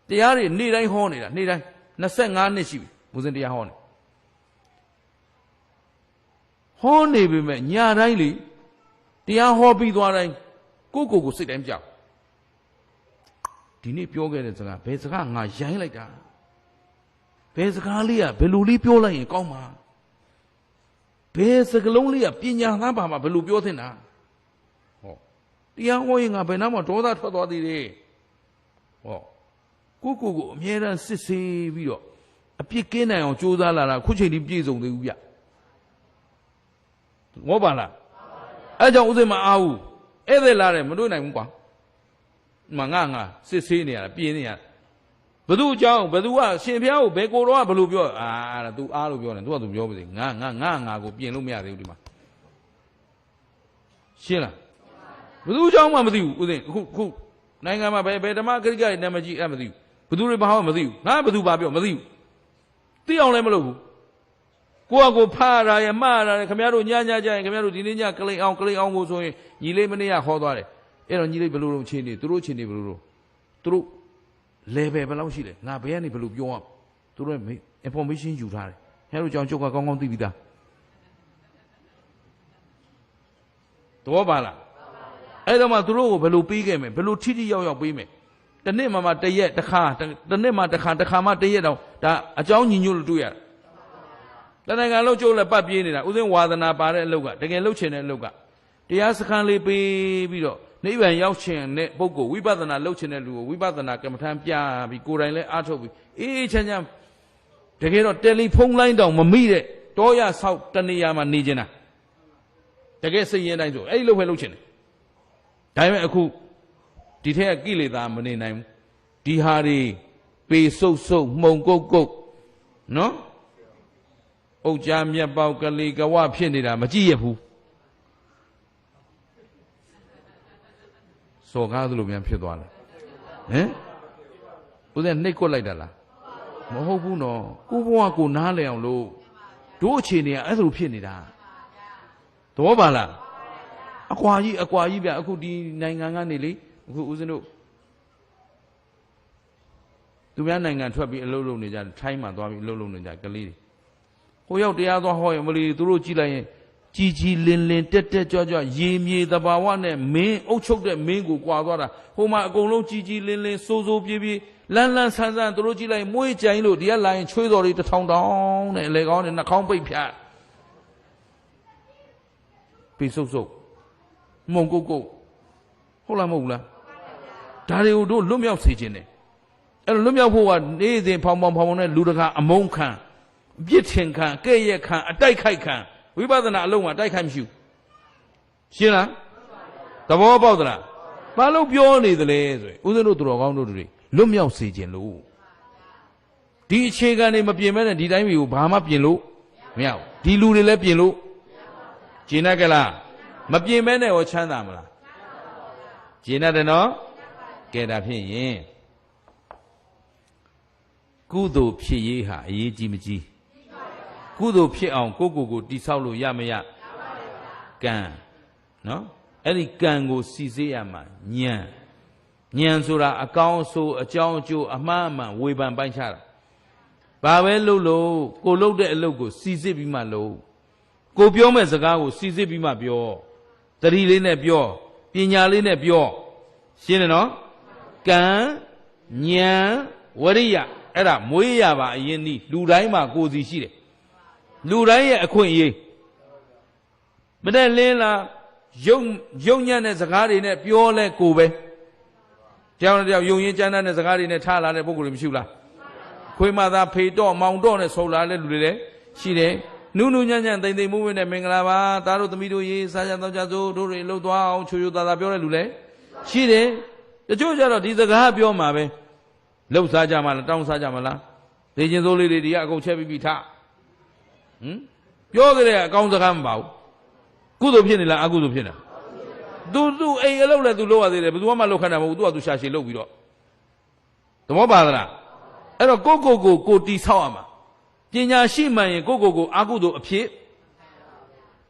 တရားတွေနေ့တိုင်းဟောနေတာနေ့တိုင်း25နှစ်ရှိပြီဦးစင်းတရားဟောနေပြီမဲ့ညတိုင်းလေတရားဟောပြီးသွားတိုင်းကိုစိတ်တိုင်းကြောက်ဒီနေ့ပြောခဲ့တဲ့စကားဘယ်စကားငါရိုင်းလိုက်တာဘယ်စကားလေးကဘယ်လိုလေးပြောလိုက်ရင်ကောင်းမှာ ဘယ်စကလုံးလေးကပညာသားပါမှာဘယ်လိုပြောသင့်တာဟောတရားဟောရင်ငါဘယ်နာမှဒေါသထွက်သွားသေးတယ်ဟောကိုအမြဲတမ်းစစ်ဆေးပြီးတော့အပြစ်ကင်းနိုင်အောင်ကြိုးစားလာတာခုချိန်ထိပြည့်စုံသေးဘူးဗျငေါပါလားအဲကြောင့်ဥစဉ်မအားဘူးဧည့်သည်လာတယ်မတွေ့နိုင်ဘူးကွာငါစစ်ဆေးနေရတာပြင်းနေရဘသူအကြောင်းဘသူကရှင်ဖျားကိုဘယ်ကိုတော့ဘယ်လိုပြောဒါ तू အားလို့ပြောတယ် तू က तू ပြောပါစေငါကိုပြင်လို့မရသေးဘူးဒီမှာရှင်းလားဘသူအကြောင်းမှမသိဘူးဥစဉ်ခုနိုင်ငံမှာဘယ်ဓမ္မဂရိကရဲ့နာမည်မသိဘူးဘသူတွေဘာမှမသိဘူးငါဘသူဘာပြောမသိဘူးသိအောင်လည်းမလုပ်ဘူးကိုဖားရရမှားရခင်ဗျားတို့ညကြရင်ခင်ဗျားတို့ဒီနေ့ညကလိန်အောင်ကိုဆိုရင်ညီလေးမနေ့ကဟောသွားတယ်အဲ့တော့ညီလေးဘယ်လိုလုပ်ချင်းနေသူတို့ချင်းနေဘယ်လိုလုပ်သူတို့level ဘယ်လောက်ရှိလဲငါဘယ်ကနေဘယ်လိုပြောရသူတို့ information ယူထားတယ်ခင်ဗျားတို့ကြောင့်ကျုပ်ကကောင်းကောင်းသိပြီးသားတော့ပါလားအဲ့တော့မှသူတို့ကိုဘယ်လိုပေးခဲ့မယ်ဘယ်လိုထိထိရောက်ပေးမယ်တနေ့မှတရက်တစ်ခါတနေ့မှတစ်ခါမှတရက်တော့ဒါအကြောင်းညီညွတ်လို့တွေ့ရတနိုင်ငံလုံးကျိုးလည်းပတ်ပြေးနေတာဥစဉ်ဝါသနာပါတဲ့အလုပ်ကတကယ်လုပ်ချင်တဲ့အလုပ်ကတရားစခန်းလေးပေးပြီးတော့နိဗ္ဗာန်ရောက်ချင်တဲ့ပုဂ္ဂိုလ်ဝိပဿနာလုပ်ချင်တဲ့လူကိုဝိပဿနာကမ္မထမ်းပြပြီးကိုယ်တိုင်လည်းအားထုတ်ပြီးအေးချမ်းတကယ်တော့တယ်လီဖုန်းလိုင်းတောင်မမိတဲ့တောရဆောက်တနေရာမှာနေချင်တာတကယ်စိတ်ရင်းတိုင်းဆိုအဲ့ဒီလုပ်ပဲလုပ်ချင်တယ်ဒါပေမဲ့အခုဒီထက်ကကိလေသာမနေနိုင်ဘူးဒီဟာတွေပေဆုပ်မှုံကုတ်နော်အုတ်ကြားမြက်ပေါက်ကလေးကဝဖြစ်နေတာမကြည့်ရဘူးစော်ကားသလိုများဖြစ်သွားတယ်ဟမ်ဦးဇင်းနှိတ်ကွက်လိုက်တာလားမဟုတ်ဘူးနော်ကိုဘဝကိုနားလည်အောင်လို့တို့အခြေအနေကအဲ့လိုဖြစ်နေတာသဘောပါလားအကွာကြီးဗျအခုဒီနိုင်ငံကနေလေအခုဦးဇင်းတို့သူများနိုင်ငံထွက်ပြီးအလုပ်လုပ်နေကြထိုင်းမှာသွားပြီးအလုပ်လုပ်နေကြကလေးတွေဟိုရောက်တရားသွားဟောရင်မလီသူတို့ကြည့်လိုက်ရင်ကြီးလင်းတက်ကြွရေမြေသဘာဝနဲ့မင်းအုပ်ချုပ်တဲ့မင်းကိုကွာသွားတာဟိုမှာအကုန်လုံးကြီးလင်းစိုးပြေးလန်းဆန်းသူတို့ကြည့်လိုက်မွေးကြိုင်လို့ဒီကလာရင်ချွေးတော်တွေတစ်ထောင်တောင်းနဲ့အလေကောင်းနဲ့နှာခေါင်းပိတ်ဖြတ်ပိဆုပ်မှုံကုတ်ဟုတ်လားမဟုတ်လားဒါတွေကိုတို့လွတ်မြောက်စေခြင်းတယ်အဲ့လိုလွတ်မြောက်ဖို့ကနေစဉ်ဖောင်နဲ့လူတကာအမုန်းခံပြစ်ထင်ခံကဲ့ရဲ့ခံအတိုက်ခိုက်ခံဝိပဿနာအလုံးမှာတိုက်ခိုက်မရှိဘူးရှင်းလားသဘောပေါက်သလားဘာလို့ပြောနေသလဲဆိုရင်ဦးဇင်းတို့သူတော်ကောင်းတို့တွေလွတ်မြောက်စေခြင်းလို့ဒီအခြေခံတွေမပြင်မဲနဲ့ဒီတိုင်းမျိုးဘာမှပြင်လို့မရဘူးဒီလူတွေလည်းပြင်လို့ကျင်တတ်ကြလားမပြင်မဲနဲ့ရောချမ်းသာမလားကျင်တတ်တယ်နော်ကဲဒါဖြစ်ရင်ကုသိုလ်ဖြစ်ရေးဟာအရေးကြီးမကြီးကုသိုလ်ဖြစ်အောင်ကိုတိဆောက်လို့ရမရကံနော်အဲ့ဒီကံကိုစီစေးရမှာဉာဏ်ဆိုတာအကောင်းဆိုအကြောင်းအကျိုးအမှားအမှန်ဝေဖန်ပိုင်းခြားတာဘာပဲလုပ်လို့ကိုလုပ်တဲ့အလုပ်ကိုစီစစ်ပြီးမှလုပ်ကိုပြောမဲ့စကားကိုစီစစ်ပြီးမှပြောတတိလေးနဲ့ပြောပညာလေးနဲ့ပြောရှင်းတယ်နော်ကံဉာဏ်ဝရိယအဲ့ဒါမွေးရပါအရင်ဒီလူတိုင်းမှာကိုယ်စီရှိတယ်လူတိုင်းရဲ့အခွင့်အရေးမတဲ့လင်းလားယုံညံ့တဲ့စကားတွေနဲ့ပြောလဲကိုပဲတယောက်နဲ့တယောက်ယုံရင်ကြမ်းတဲ့စကားတွေနဲ့ထားလာတဲ့ပုဂ္ဂိုလ်တွေမရှိဘူးလားခွေးမသားဖေတော့မောင်တော့နဲ့ဆုံလာတဲ့လူတွေလည်းရှိတယ်နုညံ့တိမ်မွေးနဲ့မင်္ဂလာပါသားတို့သမီးတို့ရေးစားကြတော့ကြစို့တို့တွေလှုပ်သွားအောင်ချိုသားပြောတဲ့လူလည်းရှိတယ်တချို့ကျတော့ဒီစကားပြောမှာပဲလှုပ်စားကြမှာလားတောင်းစားကြမှာလားဒေချင်းစိုးလေးတွေဒီကအကုန်ချက်ပြီးထားပြောကြတဲ့အကောင်းစကားမပါဘူးကုသိုလ်ဖြစ်နေလားအကုသိုလ်ဖြစ်နေသူအိမ်အလုပ်လည်းသူလုပ်ရသေးတယ်ဘယ်သူမှလုပ်ခန့်တာမဟုတ်ဘူးသူကသူရှာရှည်လုပ်ပြီးတော့သဘောပါသလားအဲ့တော့ကိုတီဆောက်ရမှာပညာရှိမှန်ရင်ကိုအကုသိုလ်အဖြစ်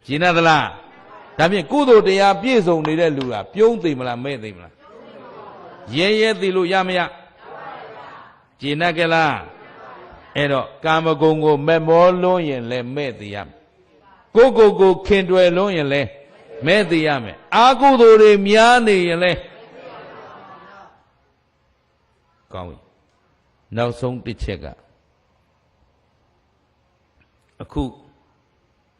ရှင်းသလားဒါဖြင့်ကုသိုလ်တရားပြည့်စုံနေတဲ့လူကပြုံးသိမလားမဲ့သိမလားရဲသိလို့ရမရရှင်းကြလားအဲ့တော့ကာမဂုဏ်ကိုမဲ့မောလွန်းရင်လည်းမဲ့သိရမယ်ကိုခင်တွယ်လွန်းရင်လည်းမဲ့သိရမယ်အာကုသိုလ်တွေများနေရင်လည်းကောင်းပြီနောက်ဆုံးတစ်ချက်ကအခု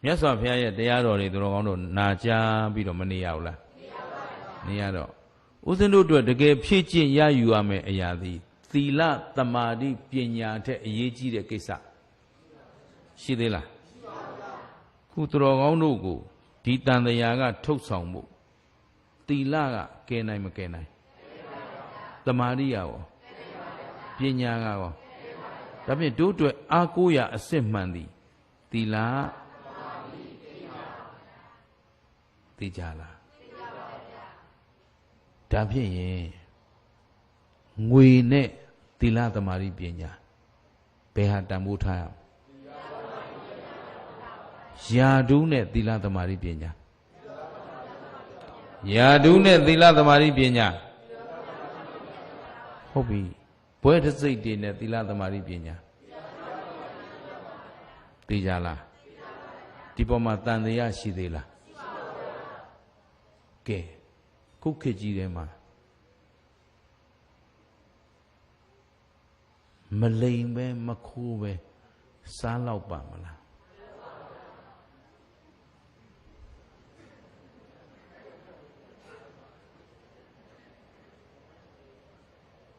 မြတ်စွာဘုရားရဲ့တရားတော်တွေသူတော်ကောင်းတို့နာကြားပြီးတော့မနေရဘူးလားနေရတော့ဦးဇင်းတို့အတွက်တကယ်ဖြည့်ကျင့်ရယူရမယ်အရာသည်သီလသမာဓိပညာထက်အရေးကြီးတဲ့ကိစ္စရှိသေးလားခုသူတော်ကောင်းတို့ကိုဒီတန်တရားကထုတ်ဆောင်မှုသီလကကဲနိုင်မကဲနိုင်သမာဓိရောပညာကရောဒါဖြင့်တို့အတွက်အားကိုးရအစစ်မှန်သည်သီလသိကြလားဒါဖြင့်ရင်ငွေနဲ့သီလသမာဓိပညာဘယ်ဟာတန်ဖိုးထားရယာဓုနဲ့သီလသမာဓိပညာယာဓုနဲ့သီလသမာဓိပညာဟုတ်ပြီဘွဲတစိတ်တွေနဲ့သီလသမာဓိပညာသိကြလားဒီပေါ်မှာတန်တရားရှိသေးလားကဲခုခေတ်ကြီးထဲမှာမလိမ်ပဲမခိုးပဲစားလောက်ပါမလား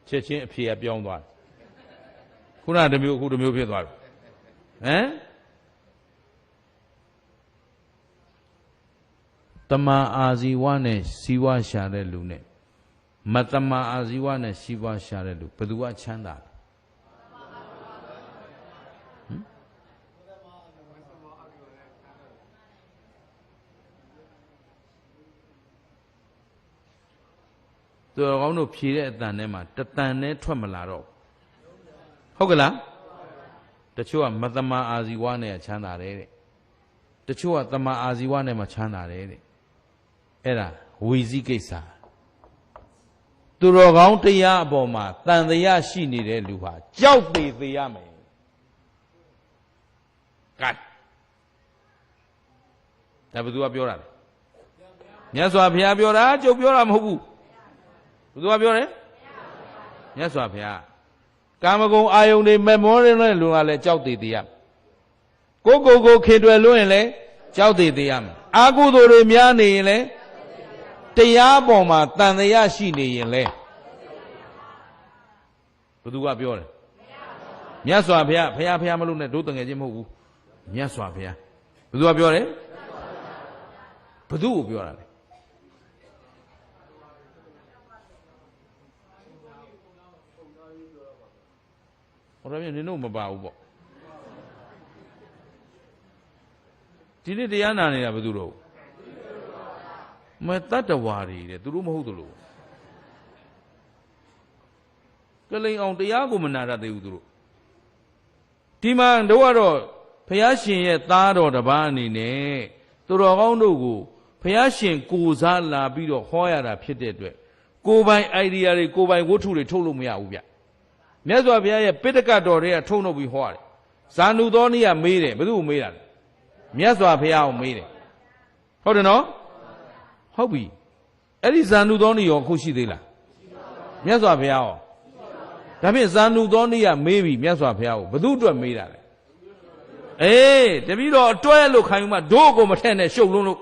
ချက်ချင်းအဖြေကပြောင်းသွားတယ်ခုနတစ်မျိုးအခုတစ်မျိုးဖြစ်သွားပြီဟမ်တမန်အာဇီဝနဲ့စီဝါရှာတဲ့လူနဲ့မတမန်အာဇီဝနဲ့စီဝါရှာတဲ့လူဘယ်သူကချမ်းသာလဲသူတော်ကောင်းတို့ဖြေတဲ့အတန်ထဲမှာတတန်နဲ့ထွက်မလာတော့ဟုတ်ကလားတချို့ကမတမန်အာဇီဝနဲ့ချမ်းသာတယ်တဲ့တချို့ကတမန်အာဇီဝနဲ့မချမ်းသာတယ်တဲ့အဲ့ဒါဝီစီကိစ္စသူတော်ကောင်းတရားအပေါ်မှာတန်တရားရှိနေတဲ့လူဟာကြောက်သေးသေးရမယ်ကဲဒါဘယ်သူကပြောတာလဲမြတ်စွာဘုရားပြောတာကျုပ်ပြောတာမဟုတ်ဘူးဘယ်သူကပြောတယ်မြတ်စွာဘုရားကာမဂုဏ်အာယုန်တွေမမောတဲ့လူကလည်းကြောက်သေးသေးရကိုခင်တွယ်လို့ရင်လည်းကြောက်သေးသေးရမယ်အာကုသိုလ်တွေများနေရင်လည်းတရားပေါ်မှာတန်တရားရှိနေရင်လည်းဘယ်သူကပြောတယ်မြတ်စွာဘုရားဘုရားမလို့နဲ့တို့တငယ်ချင်းမဟုတ်ဘူးမြတ်စွာဘုရားဘယ်သူကပြောတယ်ဘယ်သူကိုပြောတာလဲဟောတယ်နင်တို့မပါဘူးပေါ့ဒီနေ့တရားနာနေတာဘယ်သူတော့မတတ္တဝါတွေတဲ့သူတို့မဟုတ်သလိုကလိန်အောင်တရားကိုမနာရသေးဘူးသူတို့ဒီမှာတို့ကတော့ဘုရားရှင်ရဲ့သားတော်တစ်ပါးအနေနဲ့သူတော်ကောင်းတို့ကိုဘုရားရှင်ကိုစားလာပြီးတော့ဟောရတာဖြစ်တဲ့အတွက်ကိုယ်ပိုင် idea တွေကိုယ်ပိုင်ဝတ္ထုတွေထုတ်လို့မရဘူးဗျမြတ်စွာဘုရားရဲ့ပိဋကတ်တော်တွေကထုတ်လုပ်ပြီးဟောရတယ်ဇာနုသောနိယမေးတယ်ဘယ်သူကိုမေးတာလဲမြတ်စွာဘုရားကိုမေးတယ်ဟုတ်တယ်နော်ဟုတ်ပြီအဲ့ဒီဇာနုသောနိရောခုရှိသေးလားမြတ်စွာဘုရားရောဒါဖြင့်ဇာနုသောနိယမေးပြီမြတ်စွာဘုရားကိုဘယ်သူအတွက်မေးတာလဲအေးတပည့်တော်အတွဲလို့ခံယူမှတို့ကိုမထက်နဲ့ရှုပ်လုံးလို့